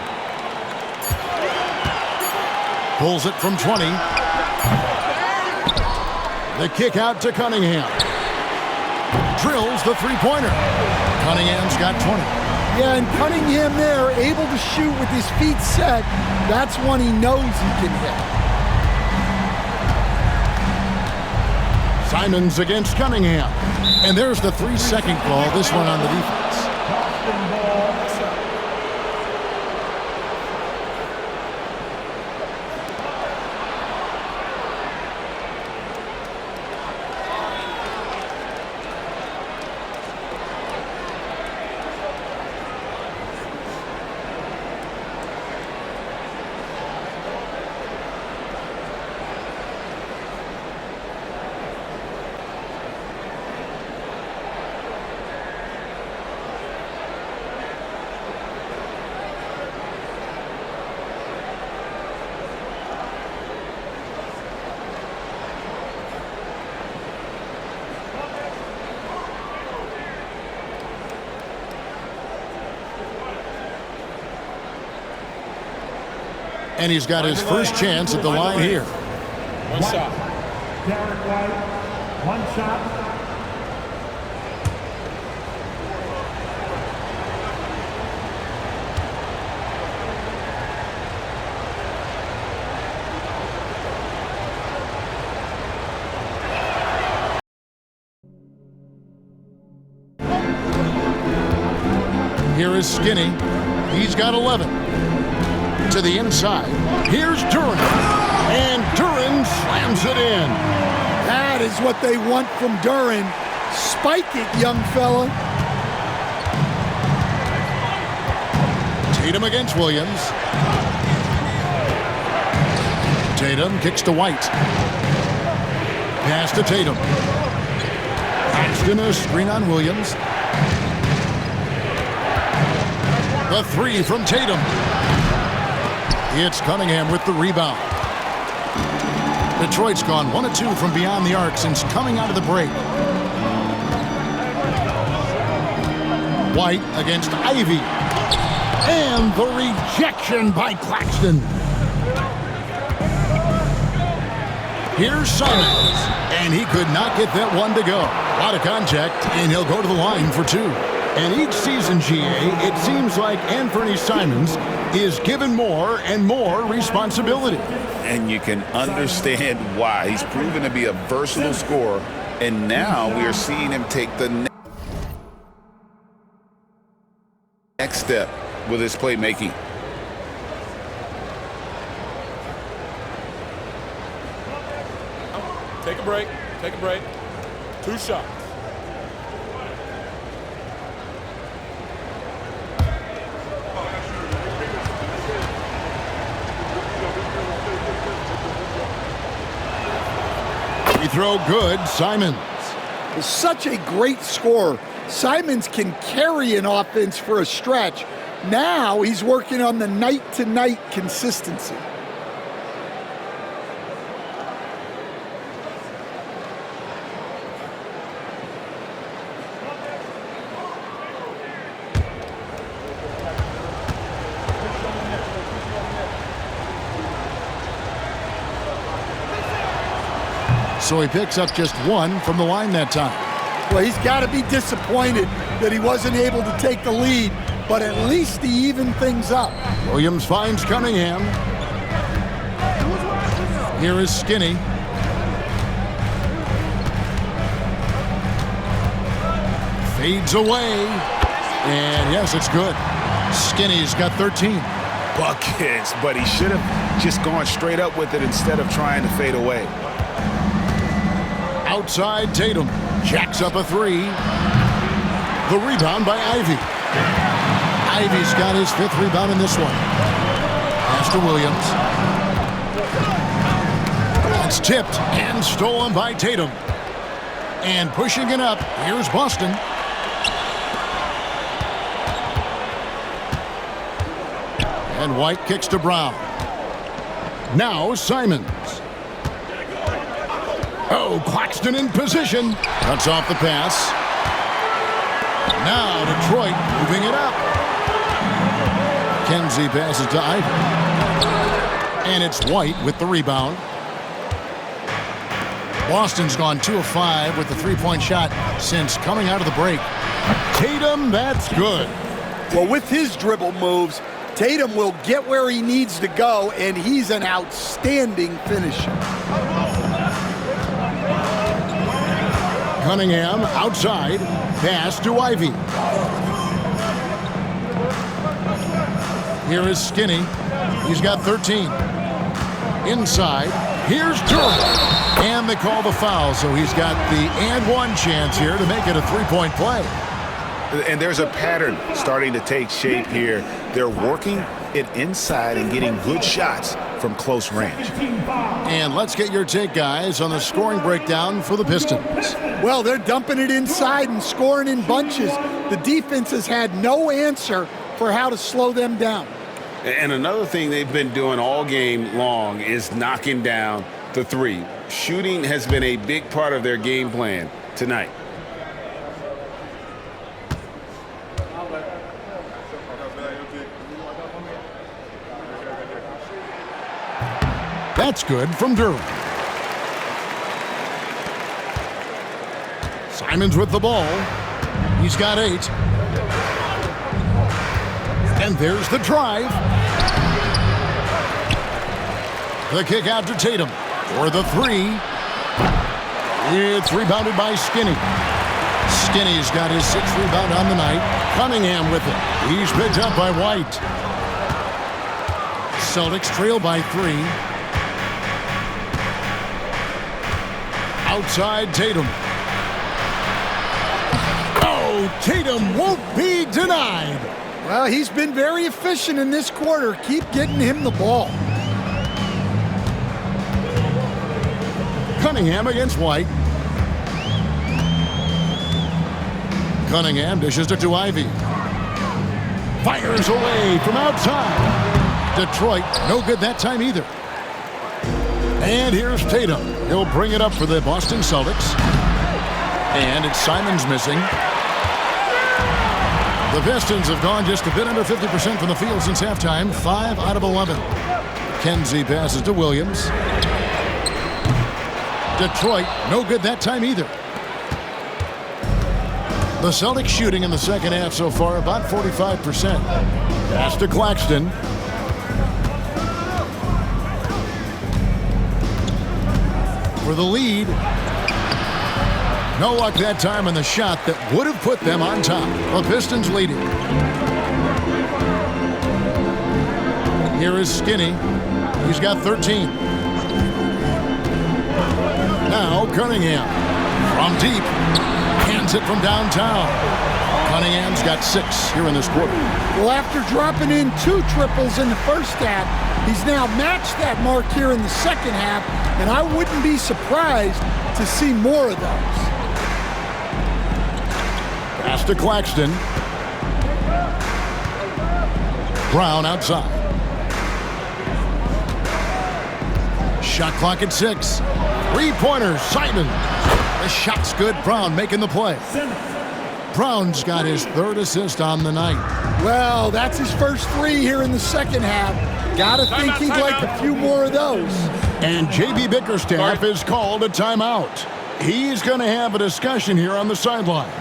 Pulls it from 20. The kick out to Cunningham. Drills the three-pointer. Cunningham's got 20. Yeah, and Cunningham there, able to shoot with his feet set. That's one he knows he can hit. Simons against Cunningham. And there's the 3-second call, this one on the defense. And he's got his first chance at the line here. One shot. Derek White, one shot. Here is Skinny. He's got 11. To the inside. Here's Duren. And Duren slams it in. That is what they want from Duren. Spike it, young fella. Tatum against Williams. Tatum kicks to White. Pass to Tatum. Paxton a screen on Williams. The three from Tatum. It's Cunningham with the rebound. Detroit's gone 1 of 2 from beyond the arc since coming out of the break. White against Ivy. And the rejection by Claxton. Here's Simons. And he could not get that one to go. Out of contact, and he'll go to the line for 2. And each season, GA, it seems like Anthony Simons is given more and more responsibility. And you can understand why. He's proven to be a versatile scorer, and now we are seeing him take the next step with his playmaking. Take a break. Take a break. 2 shots. We throw good, Simons. Is such a great scorer. Simons can carry an offense for a stretch. Now he's working on the night-to-night consistency. So he picks up just 1 from the line that time. Well, he's got to be disappointed that he wasn't able to take the lead, but at least he evened things up. Williams finds Cunningham. Here is Skinny. Fades away. And yes, it's good. Skinny's got 13. Buckets, but he should have just gone straight up with it instead of trying to fade away. Outside Tatum. Jacks up a 3. The rebound by Ivy. Ivy's got his 5th rebound in this one. Pass to Williams. It's tipped and stolen by Tatum. And pushing it up, here's Boston. And White kicks to Brown. Now Simons. Oh, Claxton in position. Cuts off the pass. Now Detroit moving it up. Kenzie passes to Ivy. And it's White with the rebound. Boston's gone 2 of 5 with the 3-point shot since coming out of the break. Tatum, that's good. Well, with his dribble moves, Tatum will get where he needs to go, and he's an outstanding finisher. Cunningham outside. Pass to Ivy. Here is Skinny. He's got 13. Inside. Here's Durant. And they call the foul, so he's got the and one chance here to make it a 3-point play. And there's a pattern starting to take shape here. They're working it inside and getting good shots from close range. And let's get your take, guys, on the scoring breakdown for the Pistons. Well, they're dumping it inside and scoring in bunches. The defense has had no answer for how to slow them down. And another thing they've been doing all game long is knocking down the 3. Shooting has been a big part of their game plan tonight. That's good from Durant. Simons with the ball. He's got 8. And there's the drive. The kick out to Tatum for the 3. It's rebounded by Skinny. Skinny's got his 6th rebound on the night. Cunningham with it. He's picked up by White. Celtics trail by 3. Outside Tatum. Oh, Tatum won't be denied. Well, he's been very efficient in this quarter. Keep getting him the ball. Cunningham against White. Cunningham dishes it to Ivy. Fires away from outside. Detroit, no good that time either. And here's Tatum. He'll bring it up for the Boston Celtics. And it's Simons missing. The Pistons have gone just a bit under 50% from the field since halftime. 5 out of 11. Kenzie passes to Williams. Detroit, no good that time either. The Celtics shooting in the second half so far about 45%. Pass to Claxton. for the lead. No luck that time on the shot that would have put them on top. The Pistons leading. Here is Skinny. He's got 13. Now Cunningham from deep. Hands it from downtown. Cunningham's got 6 here in this quarter. Well, after dropping in 2 triples in the first half, he's now matched that mark here in the second half, and I wouldn't be surprised to see more of those. Pass to Claxton. Brown outside. Shot clock at 6. 3-pointer, Simon. The shot's good. Brown making the play. Brown's got his 3rd assist on the night. Well, that's his first 3 here in the second half. Gotta think he'd like a few more of those. And J.B. Bickerstaff is called a timeout. He's going to have a discussion here on the sideline.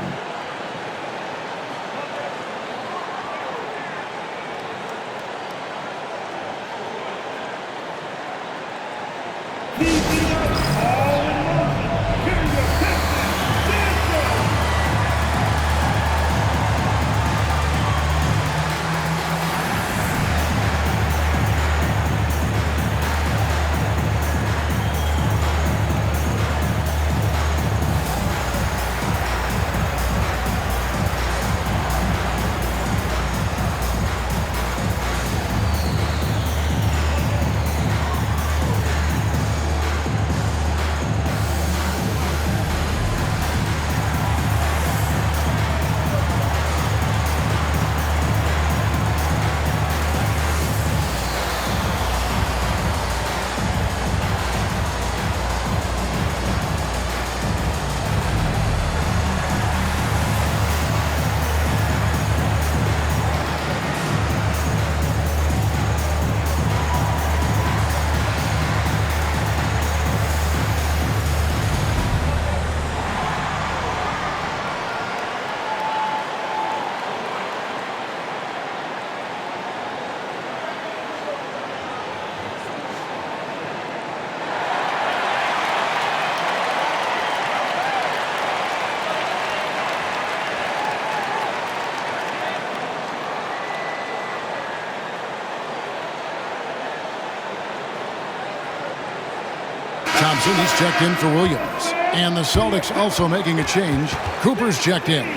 Thompson, he's checked in for Williams. And the Celtics also making a change. Cooper's checked in.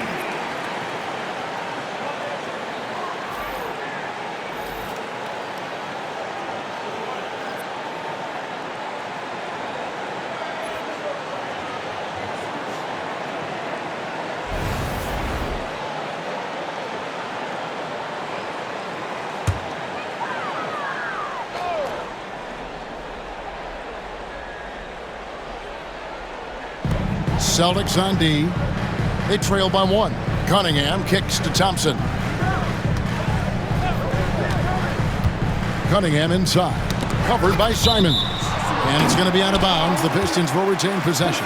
Celtics on D. They trail by 1. Cunningham kicks to Thompson. Cunningham inside. Covered by Simons. And it's going to be out of bounds. The Pistons will retain possession.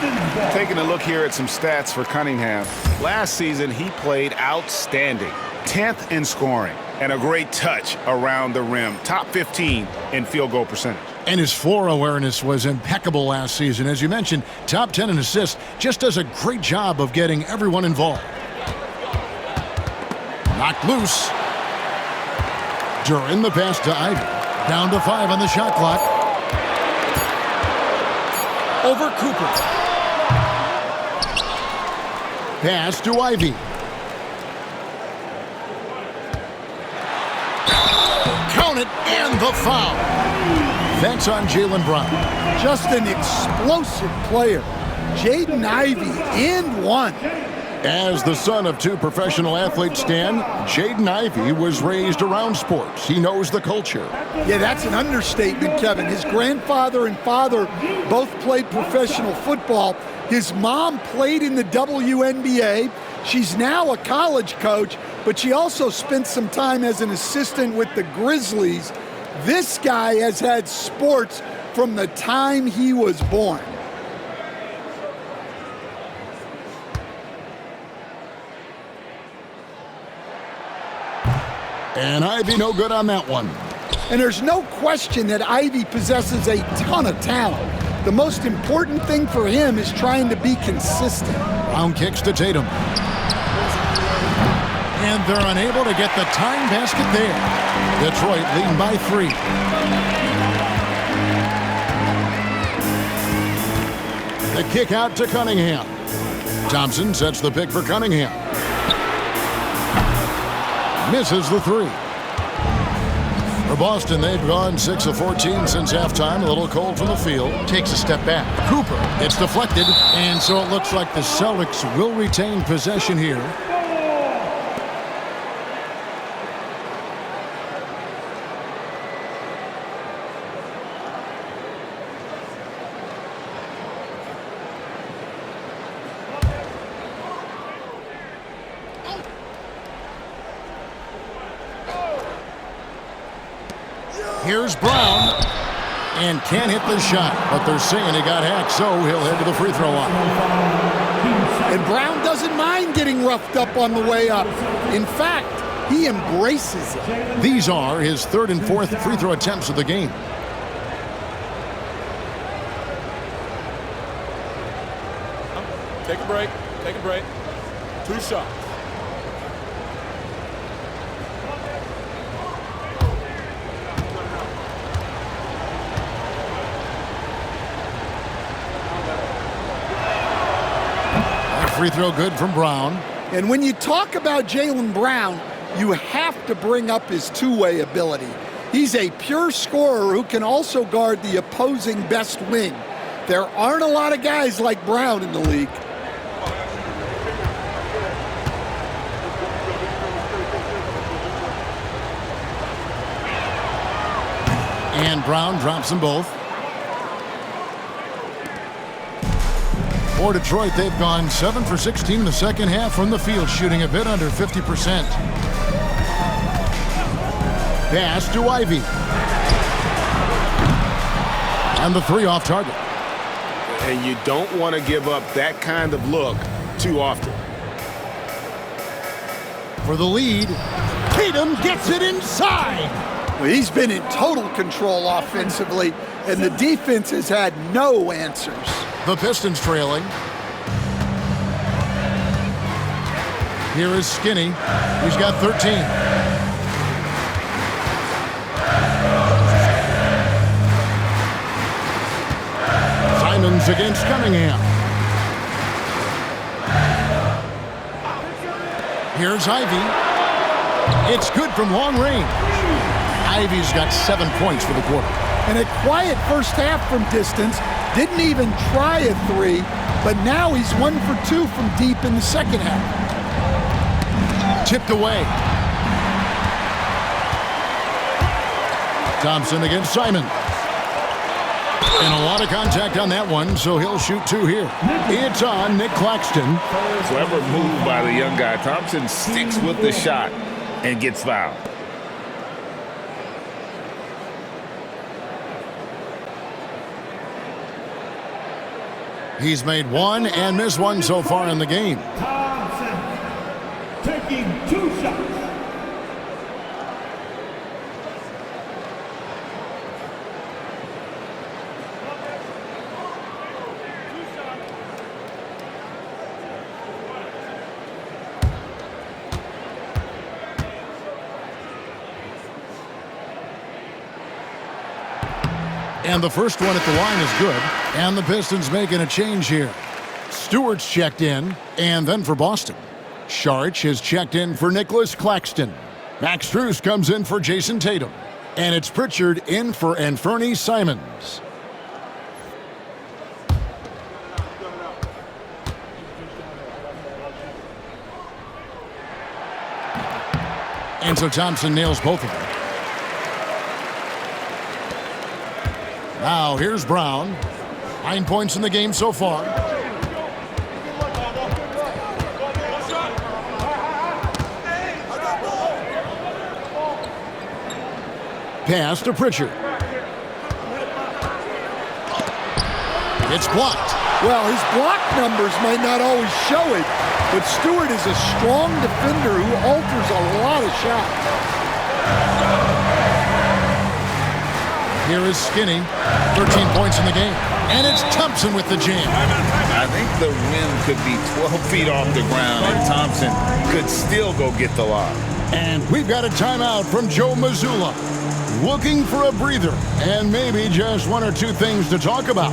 Taking a look here at some stats for Cunningham. Last season, he played outstanding. 10th in scoring and a great touch around the rim. Top 15 in field goal percentage. And his floor awareness was impeccable last season. As you mentioned, top 10 in assists. Just does a great job of getting everyone involved. Knocked loose. Duran the pass to Ivy. Down to 5 on the shot clock. Over Cooper. Pass to Ivy. Count it, and the foul. That's on Jaylen Brown. Just an explosive player. Jaden Ivey and 1. As the son of 2 professional athletes, Stan, Jaden Ivey was raised around sports. He knows the culture. Yeah, that's an understatement, Kevin. His grandfather and father both played professional football. His mom played in the WNBA. She's now a college coach, but she also spent some time as an assistant with the Grizzlies. This guy has had sports from the time he was born. And Ivy no good on that one. And there's no question that Ivy possesses a ton of talent. The most important thing for him is trying to be consistent. Brown kicks to Tatum. And they're unable to get the tying basket there. Detroit leading by 3. The kick out to Cunningham. Thompson sets the pick for Cunningham. Misses the 3. For Boston, they've gone 6 of 14 since halftime. A little cold from the field. Takes a step back. Cooper. It's deflected. And so it looks like the Celtics will retain possession here. Here's Brown, and can't hit the shot, but they're saying he got hacked, so he'll head to the free throw line. And Brown doesn't mind getting roughed up on the way up. In fact, he embraces it. These are his 3rd and 4th free throw attempts of the game. Take a break. Take a break. 2 shots. Free throw good from Brown. And when you talk about Jaylen Brown, you have to bring up his two-way ability. He's a pure scorer who can also guard the opposing best wing. There aren't a lot of guys like Brown in the league. And Brown drops them both. For Detroit, they've gone 7 for 16 in the second half from the field, shooting a bit under 50%. Pass to Ivy. And the 3 off target. And you don't want to give up that kind of look too often. For the lead, Tatum gets it inside. Well, he's been in total control offensively, and the defense has had no answers. The Pistons trailing. Here is Skinny. He's got 13. Simons against Cunningham. Here's Ivy. It's good from long range. Ivy's got 7 points for the quarter. And a quiet first half from distance. Didn't even try a 3, but now he's 1 for 2 from deep in the second half. Tipped away. Thompson against Simon. And a lot of contact on that one, so he'll shoot 2 here. It's on Nick Claxton. Clever move by the young guy. Thompson sticks with the shot and gets fouled. He's made 1 and missed 1 so far in the game. Thompson taking 2 shots. And the first one at the line is good. And the Pistons making a change here. Stewart's checked in, and then for Boston. Sharch has checked in for Nicholas Claxton. Max Strus comes in for Jason Tatum. And it's Pritchard in for Anfernee Simons. And so Thompson nails both of them. Now here's Brown. 9 points in the game so far. Pass to Pritchard. It's blocked. Well, his block numbers might not always show it, but Stewart is a strong defender who alters a lot of shots. Here is Skinny, 13 points in the game. And it's Thompson with the jam. I think the rim could be 12 feet off the ground, and Thompson could still go get the lob. And we've got a timeout from Joe Mazzulla. Looking for a breather and maybe just one or two things to talk about.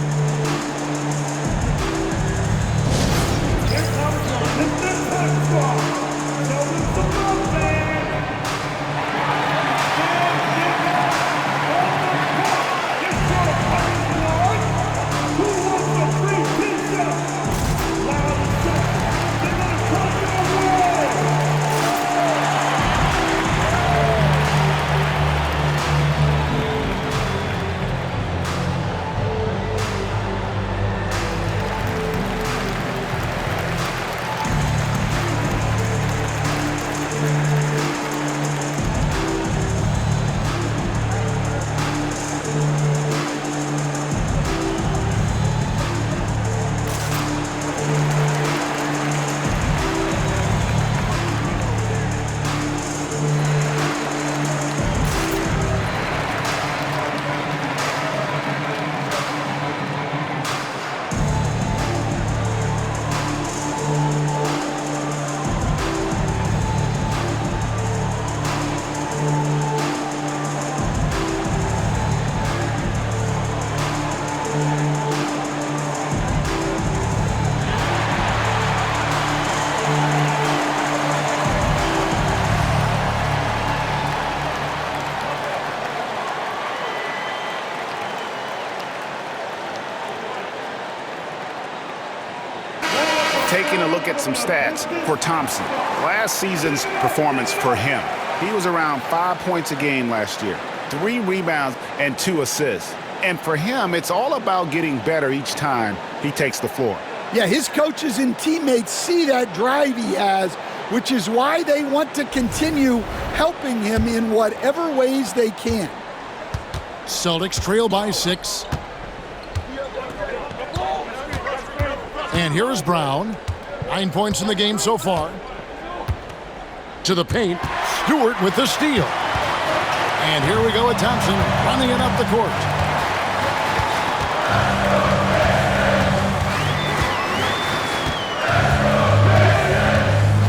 Taking a look at some stats for Thompson. Last season's performance for him. He was around 5 points a game last year, 3 rebounds and 2 assists. And for him, it's all about getting better each time he takes the floor. Yeah, his coaches and teammates see that drive he has, which is why they want to continue helping him in whatever ways they can. Celtics trail by 6. And here is Brown. 9 points in the game so far. To the paint. Stewart with the steal. And here we go with Thompson running it up the court.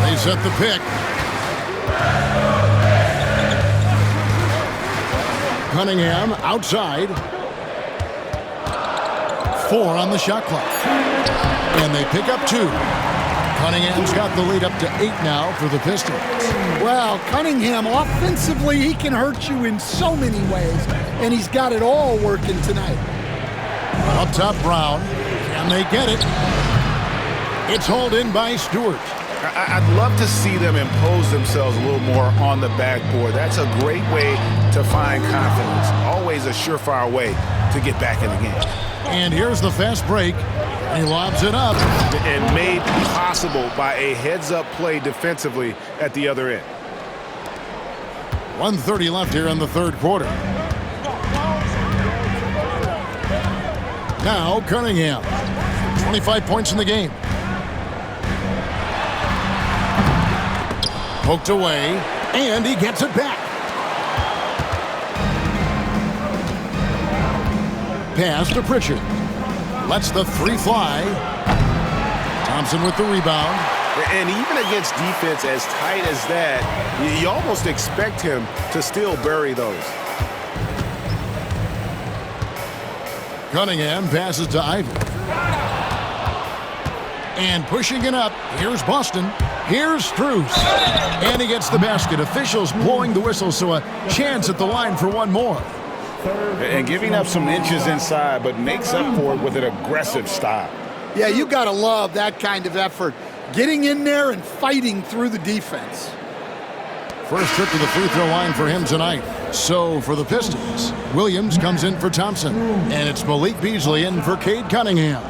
They set the pick. Cunningham outside. 4 on the shot clock. And they pick up 2. Cunningham's got the lead up to 8 now for the Pistons. Well, Cunningham, offensively, he can hurt you in so many ways, and he's got it all working tonight. Up top, Brown. Can they get it? It's hauled in by Stewart. I'd love to see them impose themselves a little more on the backboard. That's a great way to find confidence. Always a surefire way to get back in the game. And here's the fast break. He lobs it up. And made possible by a heads-up play defensively at the other end. 1:30 left here in the third quarter. Now Cunningham. 25 points in the game. Poked away, and he gets it back. Pass to Pritchard. Lets the 3 fly. Thompson with the rebound. And even against defense as tight as that, you almost expect him to still bury those. Cunningham passes to Ivy. And pushing it up, here's Boston. Here's Strus. And he gets the basket. Officials blowing the whistle, so a chance at the line for one more. And giving up some inches inside, but makes up for it with an aggressive style. Yeah, you got to love that kind of effort. Getting in there and fighting through the defense. First trip to the free throw line for him tonight. So for the Pistons, Williams comes in for Thompson. And it's Malik Beasley in for Cade Cunningham.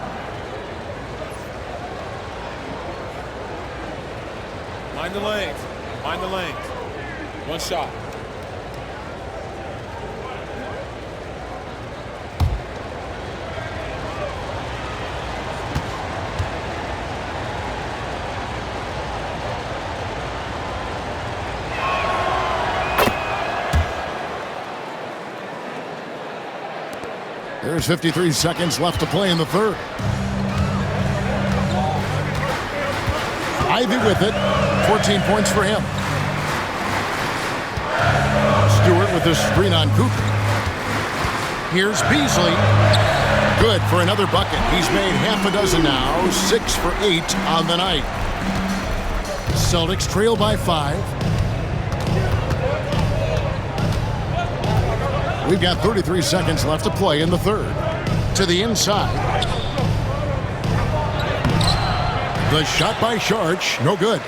Mind the lanes. Mind the lanes. One shot. There's 53 seconds left to play in the third. Ivy with it. 14 points for him. Stewart with the screen on Cooper. Here's Beasley. Good for another bucket. He's made half a dozen now. 6 for 8 on the night. Celtics trail by 5. We've got 33 seconds left to play in the third. To the inside. The shot by Sharch, no good.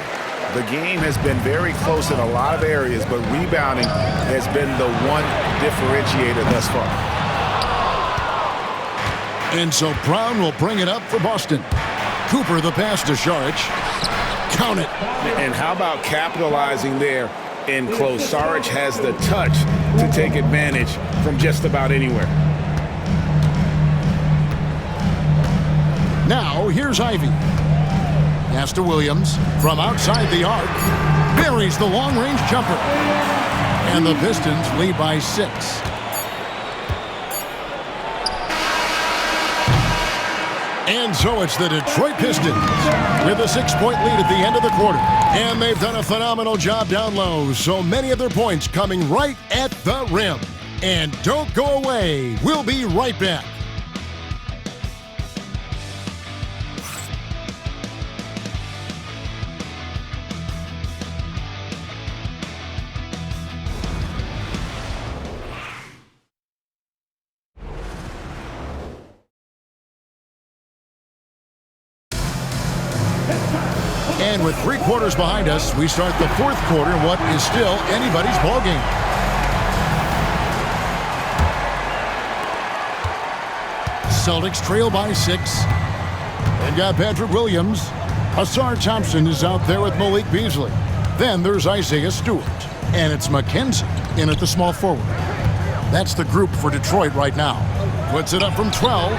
The game has been very close in a lot of areas, but rebounding has been the one differentiator thus far. And so Brown will bring it up for Boston. Cooper the pass to Sharch. Count it. And how about capitalizing there in close? Saric has the touch to take advantage from just about anywhere. Now here's Ivy. Pass to Williams from outside the arc. Buries the long-range jumper. And the Pistons lead by 6. And so it's the Detroit Pistons with a 6-point lead at the end of the quarter. And they've done a phenomenal job down low, so many of their points coming right at the rim. And don't go away. We'll be right back. And with 3 quarters behind us, we start the fourth quarter in what is still anybody's ballgame. Celtics trail by 6. They've got Patrick Williams. Asar Thompson is out there with Malik Beasley. Then there's Isaiah Stewart. And it's McKenzie in at the small forward. That's the group for Detroit right now. Puts it up from 12.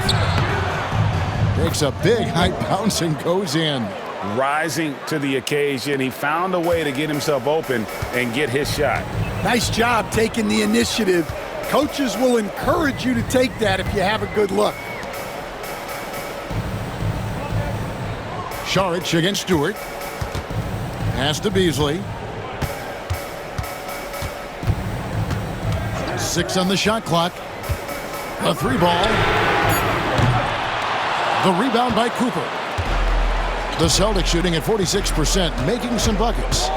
Takes a big high bounce and goes in. Rising to the occasion, he found a way to get himself open and get his shot. Nice job taking the initiative. Coaches will encourage you to take that if you have a good look. Saric against Stewart. Pass to Beasley. 6 on the shot clock. A 3 ball. The rebound by Cooper. The Celtics shooting at 46%, making some buckets.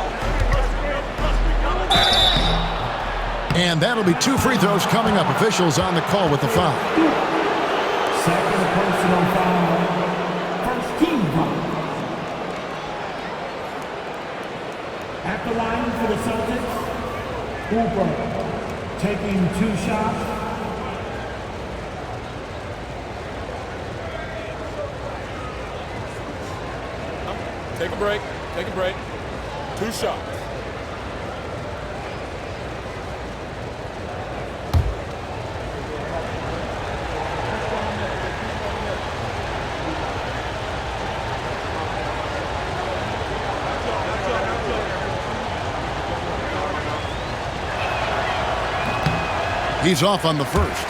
And that'll be 2 free throws coming up. Officials on the call with the foul. Second personal foul. First team foul. At the line for the Celtics, Cooper taking 2 shots. Take a break. Take a break. 2 shots. He's off on the first.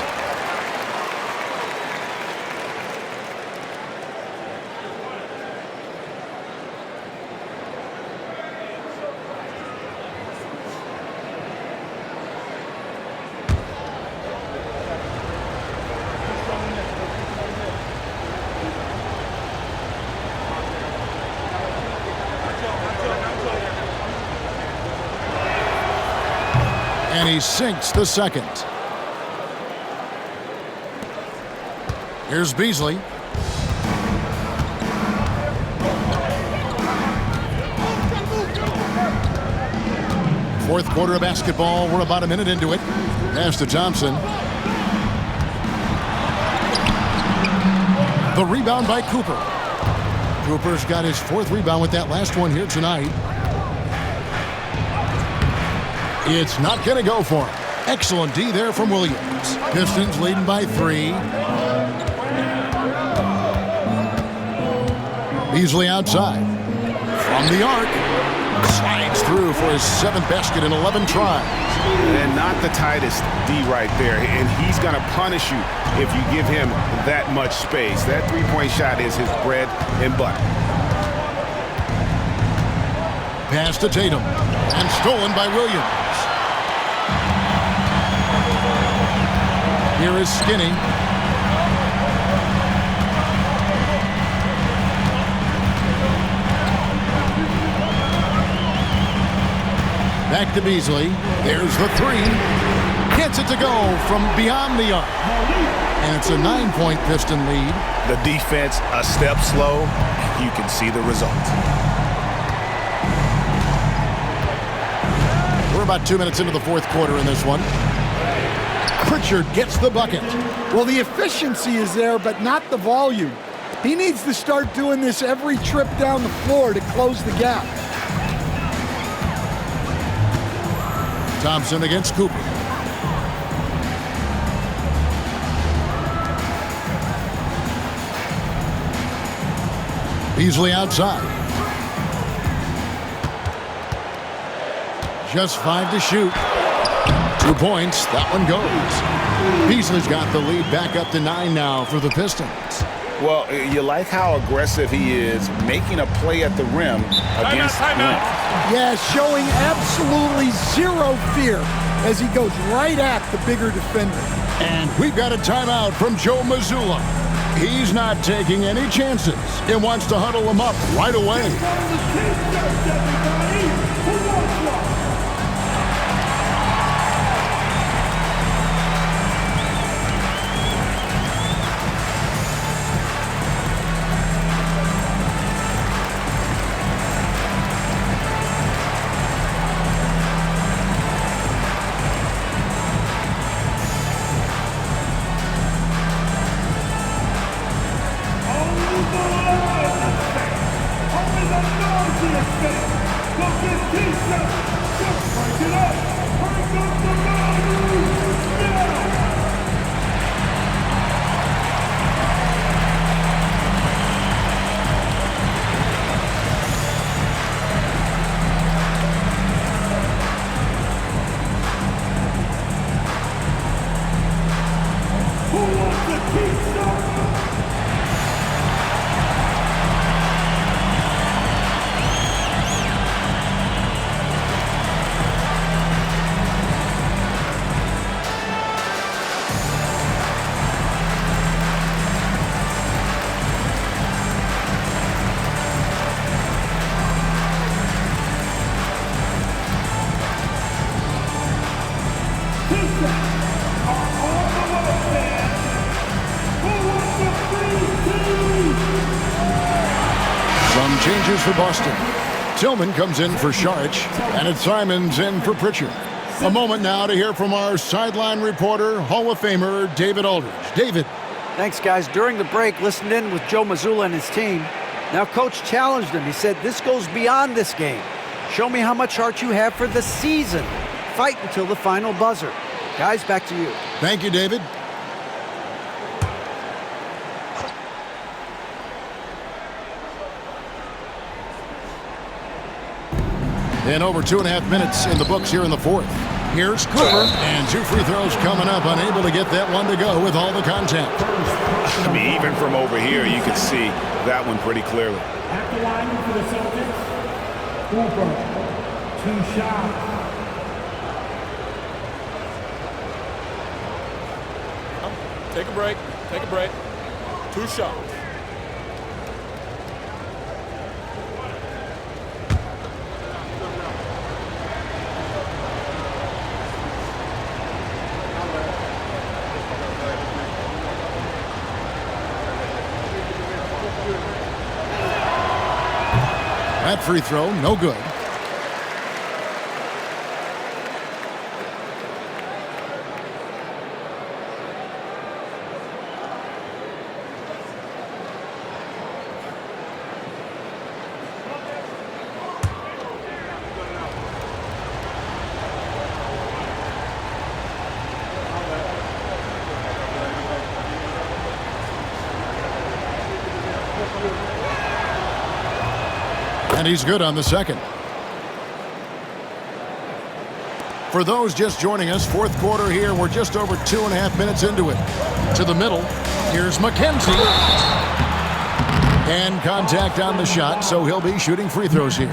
And he sinks the second. Here's Beasley. Fourth quarter of basketball. We're about a minute into it. Pass to Thompson. The rebound by Cooper. Cooper's got his 4th rebound with that last one here tonight. It's not going to go for him. Excellent D there from Williams. Pistons leading by 3. Beasley outside. From the arc. Slides through for his 7th basket in 11 tries. And not the tightest D right there. And he's going to punish you if you give him that much space. That three-point shot is his bread and butter. Pass to Tatum. And stolen by Williams. Here is Skinny. Back to Beasley. There's the three. Gets it to go from beyond the arc. And it's a 9-point Piston lead. The defense a step slow. You can see the result. We're about 2 minutes into the fourth quarter in this one. Pritchard gets the bucket. Well, the efficiency is there, but not the volume. He needs to start doing this every trip down the floor to close the gap. Thompson against Cooper. Beasley outside. Just 5 to shoot. 2 points. That one goes. Beasley's got the lead back up to 9 now for the Pistons. Well, you like how aggressive he is, making a play at the rim against timeout. Yeah, showing absolutely zero fear as he goes right at the bigger defender. And we've got a timeout from Joe Mazzulla. He's not taking any chances and wants to huddle them up right away. Some changes for Boston. Tillman comes in for Saric, and it's Simons in for Pritchard. A moment now to hear from our sideline reporter, Hall of Famer David Aldridge. David. Thanks, guys. During the break, listened in with Joe Mazzulla and his team. Now, Coach challenged him. He said, this goes beyond this game. Show me how much heart you have for the season. Fight until the final buzzer. Guys, back to you. Thank you, David. And over 2.5 minutes in the books here in the fourth. Here's Cooper, and 2 free throws coming up, unable to get that one to go with all the contact. I mean, even from over here, you can see that one pretty clearly. At the line for the Celtics, Cooper, 2 shots. Take a break. Take a break. 2 shots. That free throw, no good. And he's good on the second. For those just joining us, fourth quarter here. We're just over 2.5 minutes into it. To the middle. Here's McKenzie. And contact on the shot, so he'll be shooting free throws here.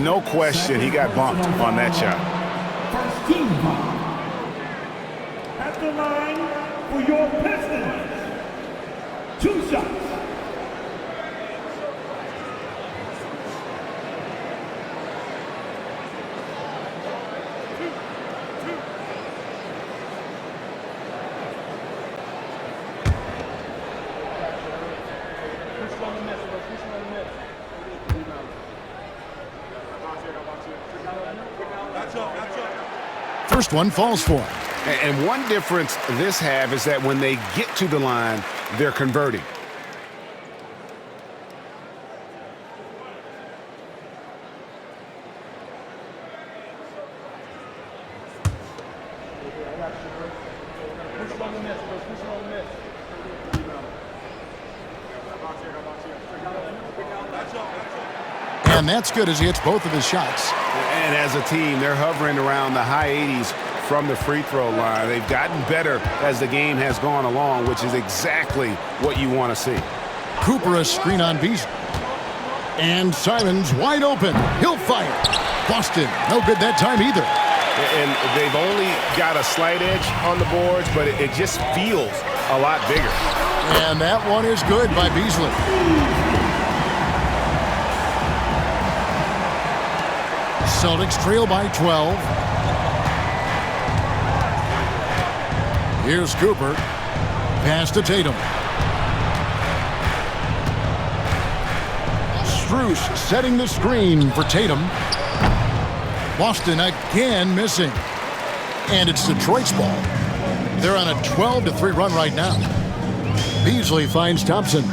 No question, he got bumped on that shot. First team foul. At the line for your Pistons. 2 shots. First one falls for him. And one difference this half is that when they get to the line, they're converting. And that's good as he hits both of his shots. And as a team, they're hovering around the high 80s from the free throw line. They've gotten better as the game has gone along, which is exactly what you want to see. Cooper a screen on Beasley. And Simons wide open. He'll fire. Boston, no good that time either. And they've only got a slight edge on the boards, but it just feels a lot bigger. And that one is good by Beasley. Celtics trail by 12. Here's Cooper. Pass to Tatum. Strus setting the screen for Tatum. Boston again missing. And it's Detroit's ball. They're on a 12-3 run right now. Beasley finds Thompson.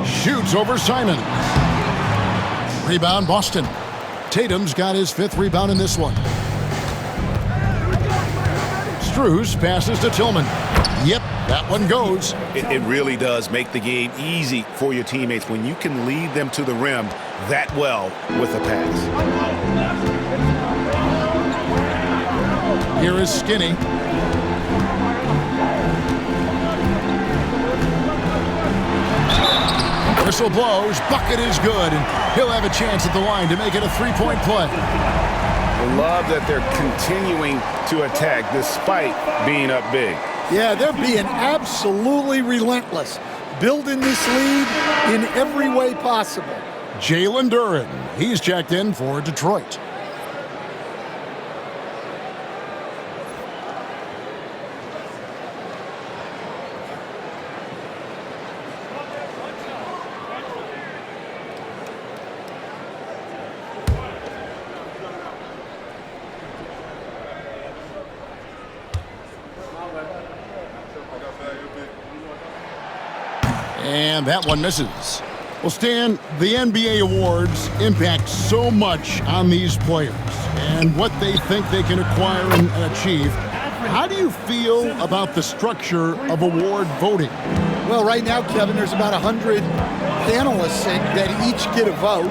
Shoots over Simon. Rebound Boston. Tatum's got his 5th rebound in this one. Strus passes to Tillman. Yep, that one goes. It really does make the game easy for your teammates when you can lead them to the rim that well with a pass. Here is Skinny. Whistle blows, bucket is good, and he'll have a chance at the line to make it a 3-point play. I love that they're continuing to attack despite being up big. Yeah, they're being absolutely relentless, building this lead in every way possible. Jalen Duren, he's checked in for Detroit. And that one misses. Well, Stan, the NBA awards impact so much on these players and what they think they can acquire and achieve. How do you feel about the structure of award voting? Well, right now, Kevin, there's about 100 panelists that each get a vote,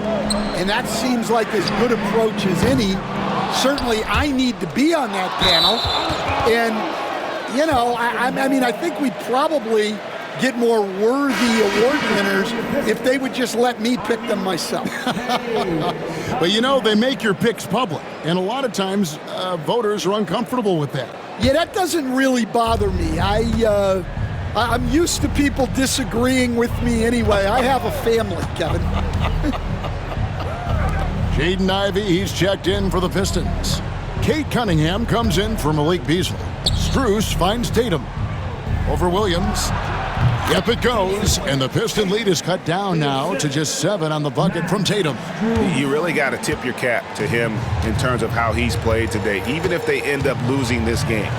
and that seems like as good approach as any. Certainly, I need to be on that panel, and, you know, I mean, I think we'd probably get more worthy award winners if they would just let me pick them myself. But, you know, they make your picks public, and a lot of times voters are uncomfortable with that. Yeah, that doesn't really bother me. I'm used to people disagreeing with me anyway. I have a family, Kevin. Jaden Ivey, he's checked in for the Pistons. Kate Cunningham comes in for Malik Beasley. Strus finds Tatum. Over Williams. Yep, it goes. And the Piston lead is cut down now to just 7 on the bucket from Tatum. You really got to tip your cap to him in terms of how he's played today, even if they end up losing this game.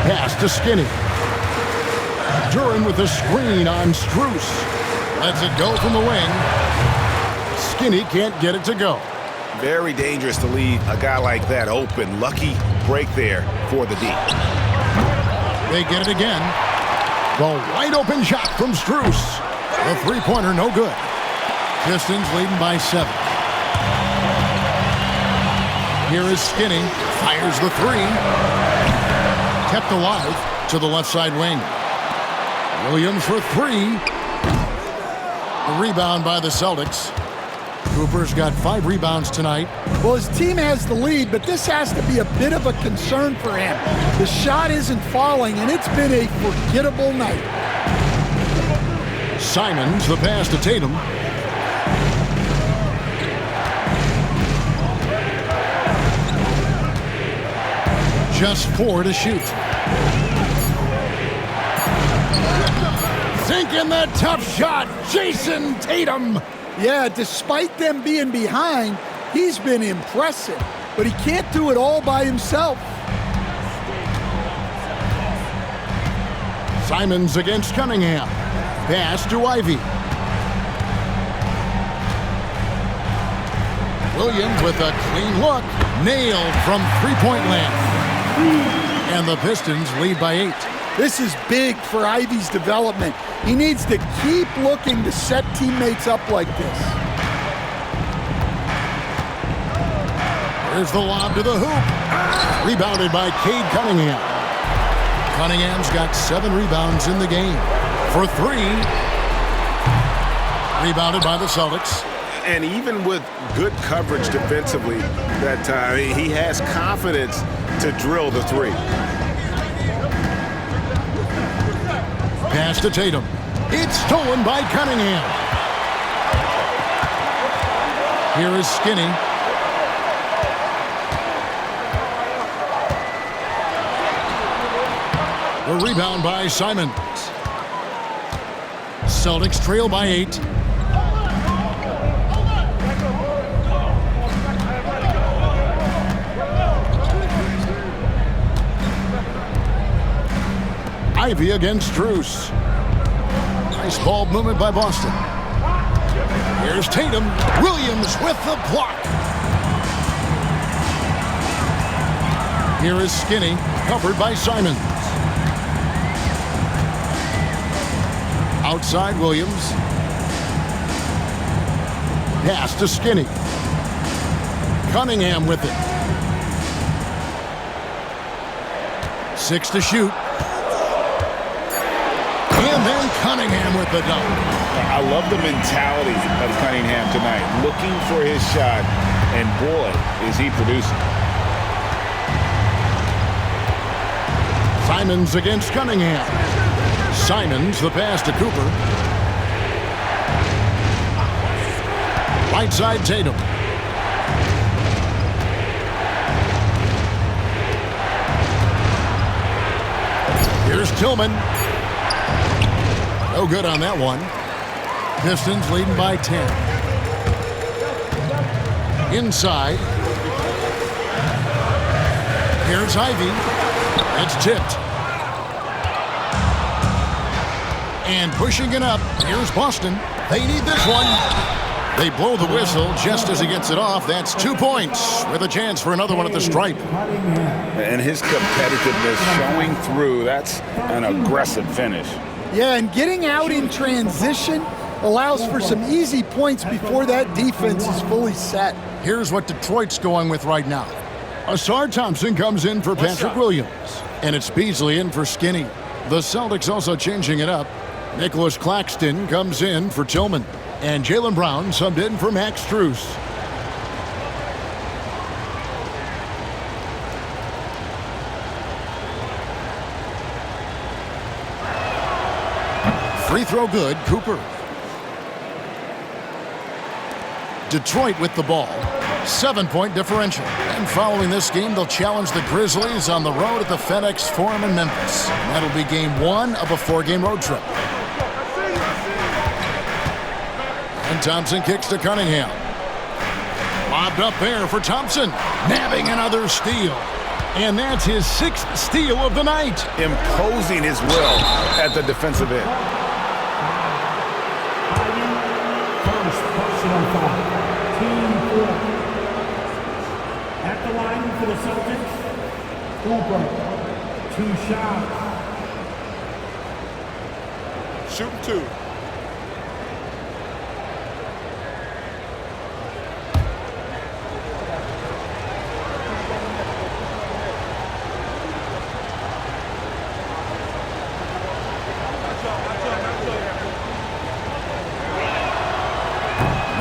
Pass to Skinny. Duren with the screen on Strus. Lets it go from the wing. Skinny can't get it to go. Very dangerous to leave a guy like that open. Lucky break there for the D. They get it again. The wide open shot from Strus. The three-pointer no good. Pistons leading by 7. Here is Skinny. Fires the 3. Kept alive to the left side wing. Williams for 3. A rebound by the Celtics. Cooper's got 5 rebounds tonight. Well, his team has the lead, but this has to be a bit of a concern for him. The shot isn't falling, and it's been a forgettable night. Simons, the pass to Tatum. Just 4 to shoot. Sinking that tough shot, Jason Tatum. Yeah, despite them being behind, he's been impressive, but he can't do it all by himself. Simons against Cunningham. Pass to Ivy. Williams with a clean look. Nailed from three-point land. And the Pistons lead by 8. This is big for Ivy's development. He needs to keep looking to set teammates up like this. There's the lob to the hoop. Rebounded by Cade Cunningham. Cunningham's got 7 rebounds in the game. For 3. Rebounded by the Celtics. And even with good coverage defensively that time, he has confidence to drill the 3. Pass to Tatum. It's stolen by Cunningham. Here is Skinny. The rebound by Simons. Celtics trail by 8. Ivy against Strus. Nice ball movement by Boston. Here's Tatum. Williams with the block. Here is Skinny, covered by Simons. Outside Williams. Pass to Skinny. Cunningham with it. 6 to shoot. And then Cunningham with the dunk. I love the mentality of Cunningham tonight, looking for his shot, and boy, is he producing. Simons against Cunningham. Simons, the pass to Cooper. Right side Tatum. Here's Tillman. No good on that one. Pistons leading by 10. Inside. Here's Ivy. It's tipped. And pushing it up. Here's Boston. They need this one. They blow the whistle just as he gets it off. That's 2 points with a chance for another one at the stripe. And his competitiveness showing through. That's an aggressive finish. Yeah, and getting out in transition allows for some easy points before that defense is fully set. Here's what Detroit's going with right now. Asar Thompson comes in for Patrick Williams. And it's Beasley in for Skinny. The Celtics also changing it up. Nicholas Claxton comes in for Tillman. And Jaylen Brown subbed in for Max Strus. Free throw good, Cooper. Detroit with the ball. 7-point differential. And following this game, they'll challenge the Grizzlies on the road at the FedEx Forum in Memphis. And that'll be game 1 of a 4-game road trip. And Thompson kicks to Cunningham. Lobbed up there for Thompson. Nabbing another steal. And that's his 6th steal of the night. Imposing his will at the defensive end. First personal foul. Team 4. At the line for the Celtics, Cooper. 2 shots. Shooting 2.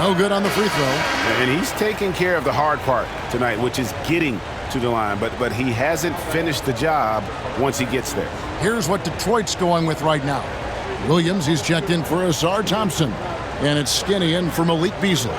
No good on the free throw. And he's taking care of the hard part tonight, which is getting to the line. But he hasn't finished the job once he gets there. Here's what Detroit's going with right now. Williams, he's checked in for Asar Thompson. And it's Skinny in for Malik Beasley.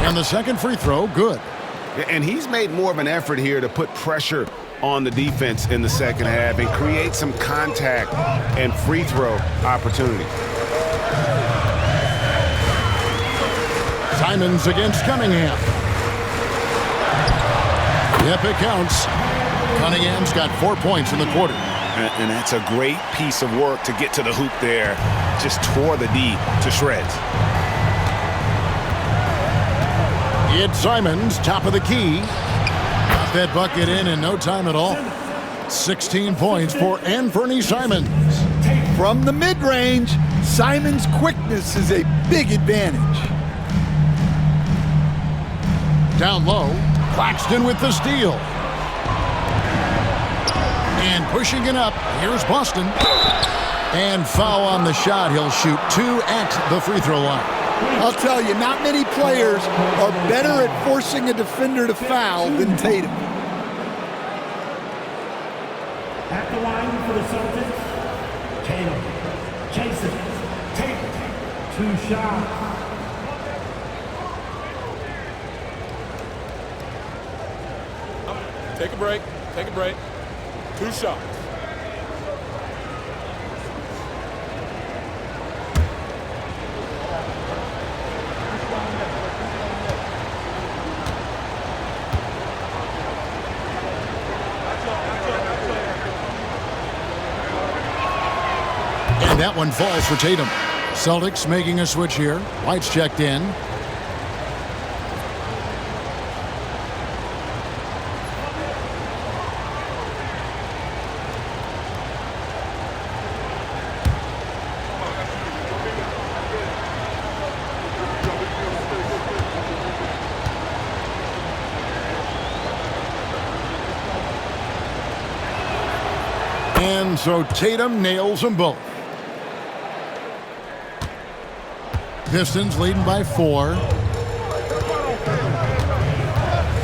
And the second free throw, good. And he's made more of an effort here to put pressure on the defense in the second half and create some contact and free throw opportunity. Simons against Cunningham. Yep, it counts. Cunningham's got 4 points in the quarter. And that's a great piece of work to get to the hoop there. Just tore the D to shreds. It's Simons, top of the key. Got that bucket in no time at all. 16 points for Anthony Simons. From the mid-range, Simons' quickness is a big advantage. Down low, Claxton with the steal. And pushing it up, here's Boston. And foul on the shot. He'll shoot 2 at the free throw line. I'll tell you, not many players are better at forcing a defender to foul than Tatum. At the line for the Celtics, Tatum. Jason, Tatum. 2 shots. Take a break. Take a break. 2 shots. And that one falls for Tatum. Celtics making a switch here. White's checked in. And so Tatum nails them both. Pistons leading by 4.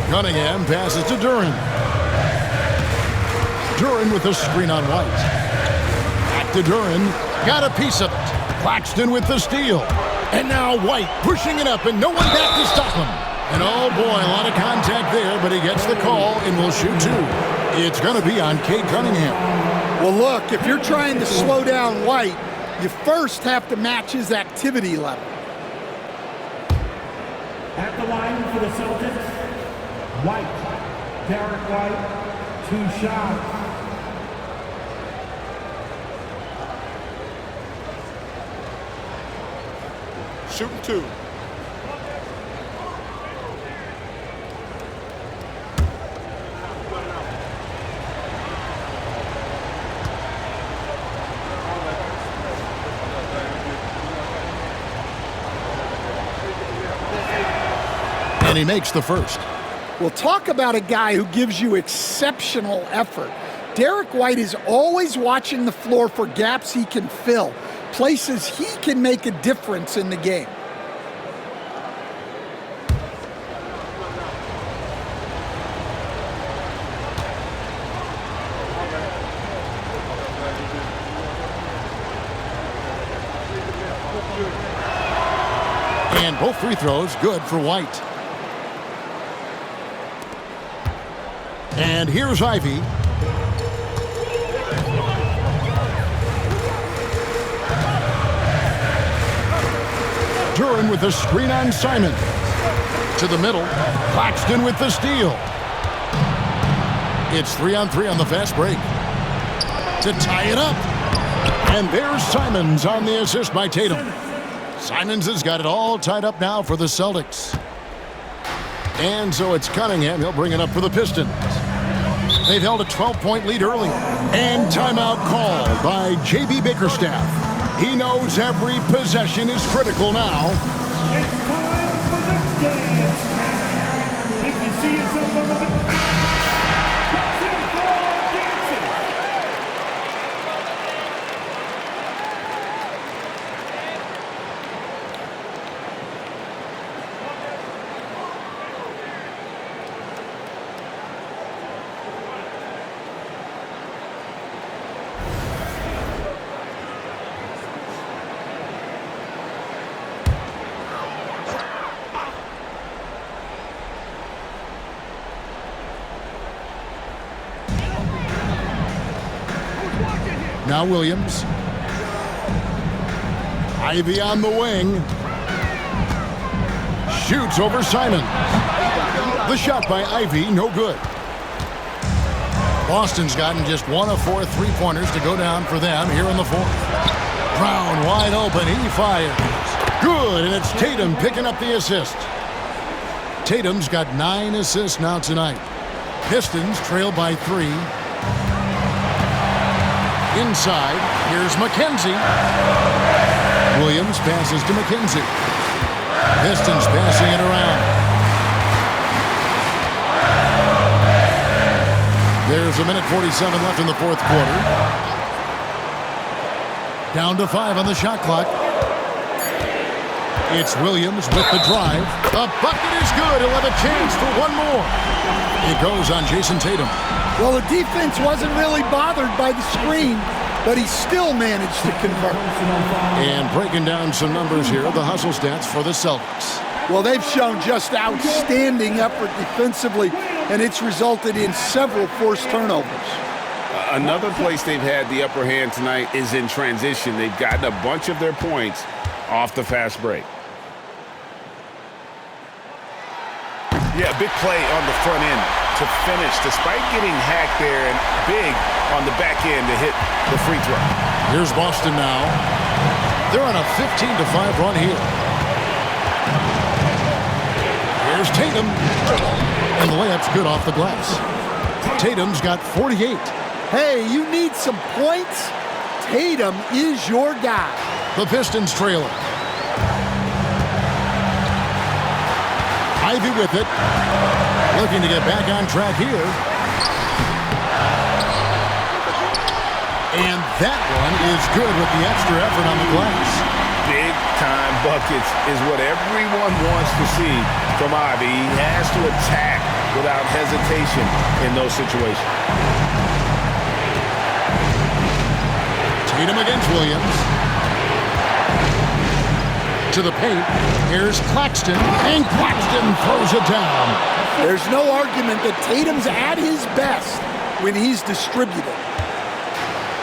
Cunningham passes to Duren. Duren with a screen on White. Back to Duren. Got a piece of it. Claxton with the steal. And now White pushing it up and no one back to stop him. And oh boy, a lot of contact there, but he gets the call and will shoot 2. It's going to be on Cade Cunningham. Well, look, if you're trying to slow down White, you first have to match his activity level. At the line for the Celtics, White. Derek White, 2 shots. Shooting 2. And he makes the first. Well, talk about a guy who gives you exceptional effort. Derek White is always watching the floor for gaps he can fill, places he can make a difference in the game. And both free throws good for White. And here's Ivy. Duren with the screen on Simon. To the middle. Claxton with the steal. It's 3-on-3 on the fast break. To tie it up. And there's Simons on the assist by Tatum. Simons has got it all tied up now for the Celtics. And so it's Cunningham. He'll bring it up for the Pistons. They've held a 12-point lead earlier. And timeout called by J.B. Bickerstaff. He knows every possession is critical now. It's time for the dance. If you see yourself on the that's it for dancing. Now Williams. Ivy on the wing. Shoots over Simon. The shot by Ivy, no good. Boston's gotten just 1 of 4 3-pointers to go down for them here in the fourth. Brown wide open, he fires. Good, and it's Tatum picking up the assist. Tatum's got 9 assists now tonight. Pistons trail by 3. Inside, here's McKenzie. Williams passes to McKenzie. Pistons passing it around. There's a minute 47 left in the fourth quarter. Down to 5 on the shot clock. It's Williams with the drive. The bucket is good. He'll have a chance for one more. It goes on Jason Tatum. Well, the defense wasn't really bothered by the screen, but he still managed to convert. And breaking down some numbers here, the hustle stats for the Celtics. Well, they've shown just outstanding effort defensively, and it's resulted in several forced turnovers. Another place they've had the upper hand tonight is in transition. They've gotten a bunch of their points off the fast break. Yeah, big play on the front end to finish, despite getting hacked there, and big on the back end to hit the free throw. Here's Boston now. They're on a 15-5 run here. Here's Tatum. And the layup's good off the glass. Tatum's got 48. Hey, you need some points? Tatum is your guy. The Pistons trailing. Ivy with it. Looking to get back on track here. And that one is good with the extra effort on the glass. Big-time buckets is what everyone wants to see from Ivy. He has to attack without hesitation in those situations. Tatum against Williams. To the paint. Here's Claxton. And Claxton throws it down. There's no argument that Tatum's at his best when he's distributed.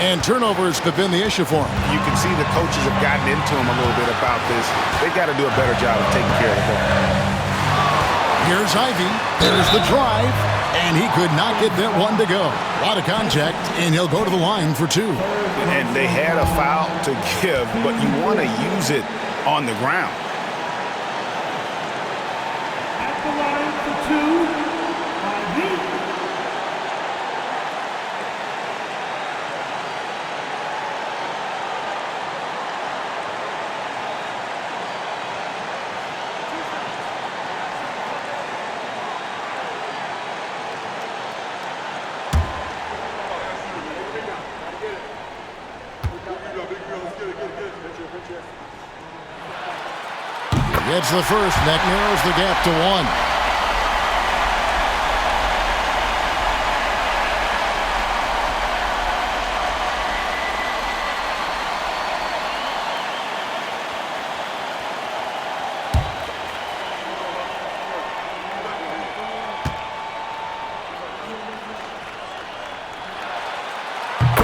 And turnovers have been the issue for him. You can see the coaches have gotten into him a little bit about this. They've got to do a better job of taking care of the ball. Here's Ivy. There's the drive. And he could not get that one to go. A lot of contact, and he'll go to the line for 2. And they had a foul to give, but you want to use it on the ground. At the line for 2, Ivy. Gets the first. That narrows the gap to 1.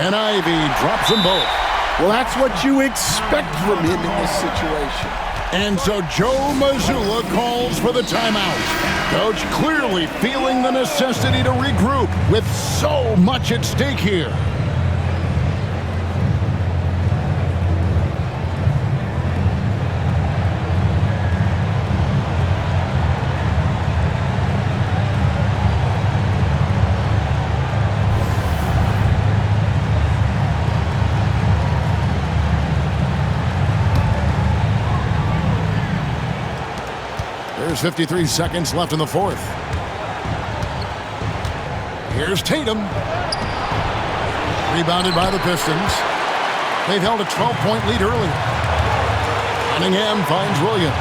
And Ivy drops them both. Well, that's what you expect from him in this situation. And so Joe Mazzulla calls for the timeout. Coach clearly feeling the necessity to regroup with so much at stake here. There's 53 seconds left in the fourth. Here's Tatum. Rebounded by the Pistons. They've held a 12-point lead early. Cunningham finds Williams.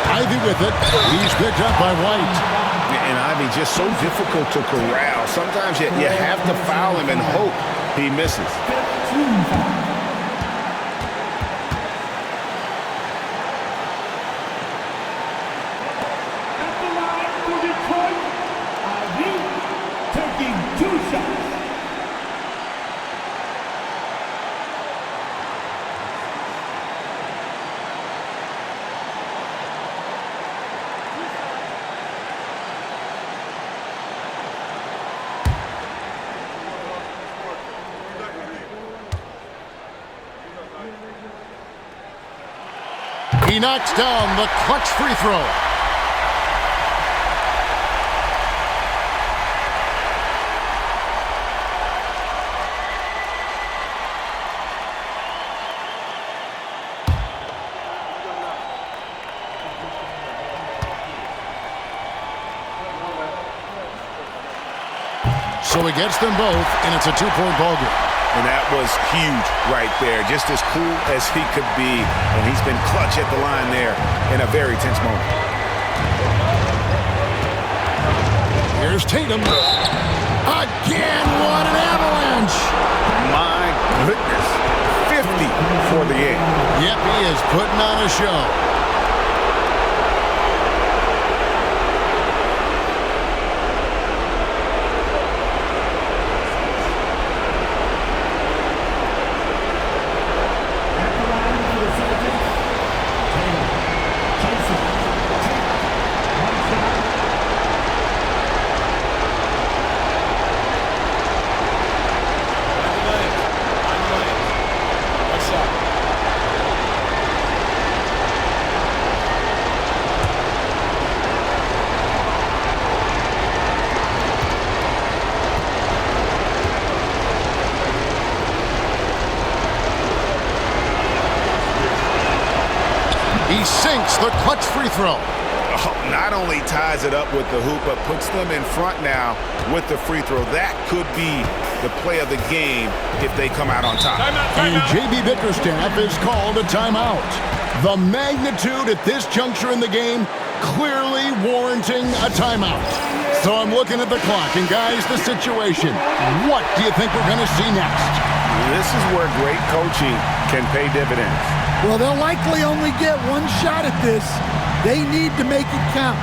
Ivy with it. He's picked up by White. And Ivy just so difficult to corral. Sometimes you have to foul him and hope he misses. At the line for Detroit, Ivy taking 2 shots. He knocks down the clutch free throw. So he gets them both, and it's a 2-point ball game. And that was huge right there. Just as cool as he could be. And he's been clutch at the line there in a very tense moment. Here's Tatum. Again, what an avalanche. My goodness. 50 for the game. Yep, he is putting on a show. He sinks the clutch free throw. Oh, not only ties it up with the hoop, but puts them in front now with the free throw. That could be the play of the game if they come out on top. And J.B. Bickerstaff is called a timeout. The magnitude at this juncture in the game clearly warranting a timeout. So I'm looking at the clock, and guys, the situation. What do you think we're going to see next? This is where great coaching can pay dividends. Well, they'll likely only get one shot at this. They need to make it count.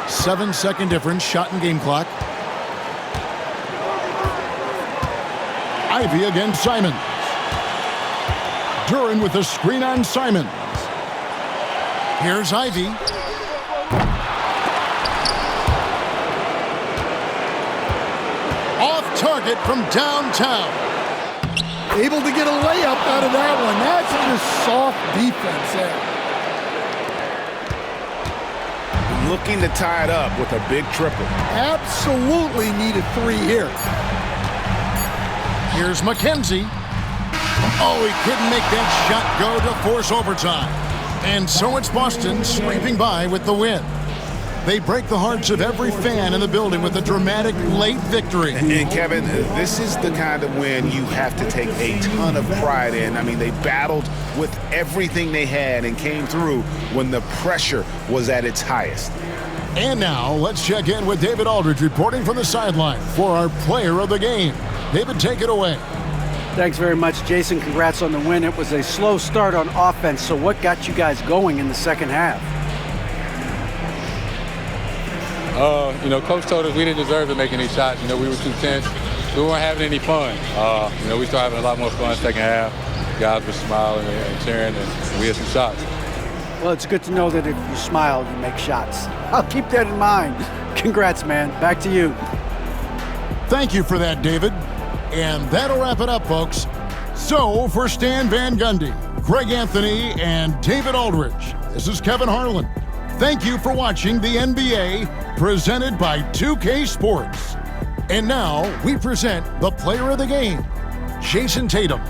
Seven-second difference, shot and game clock. Ivy against Simons. Duran with a screen on Simons. Here's Ivy. Off target from downtown. Able to get a layup out of that one. That's just soft defense there. Looking to tie it up with a big triple. Absolutely need a 3 here. Here's McKenzie. Oh, he couldn't make that shot go to force overtime. And so it's Boston scraping by with the win. They break the hearts of every fan in the building with a dramatic late victory. And Kevin, this is the kind of win you have to take a ton of pride in. I mean, they battled with everything they had and came through when the pressure was at its highest. And now let's check in with David Aldridge reporting from the sideline for our player of the game. David, take it away. Thanks very much, Jason. Congrats on the win. It was a slow start on offense, so what got you guys going in the second half? Coach told us we didn't deserve to make any shots. We were too tense. We weren't having any fun. We started having a lot more fun second half. Guys were smiling and cheering, and we had some shots. Well, it's good to know that if you smile, you make shots. I'll keep that in mind. Congrats, man. Back to you. Thank you for that, David. And that'll wrap it up, folks. So, for Stan Van Gundy, Greg Anthony, and David Aldridge, this is Kevin Harlan. Thank you for watching the NBA, presented by 2K Sports. And now, we present the player of the game, Jason Tatum.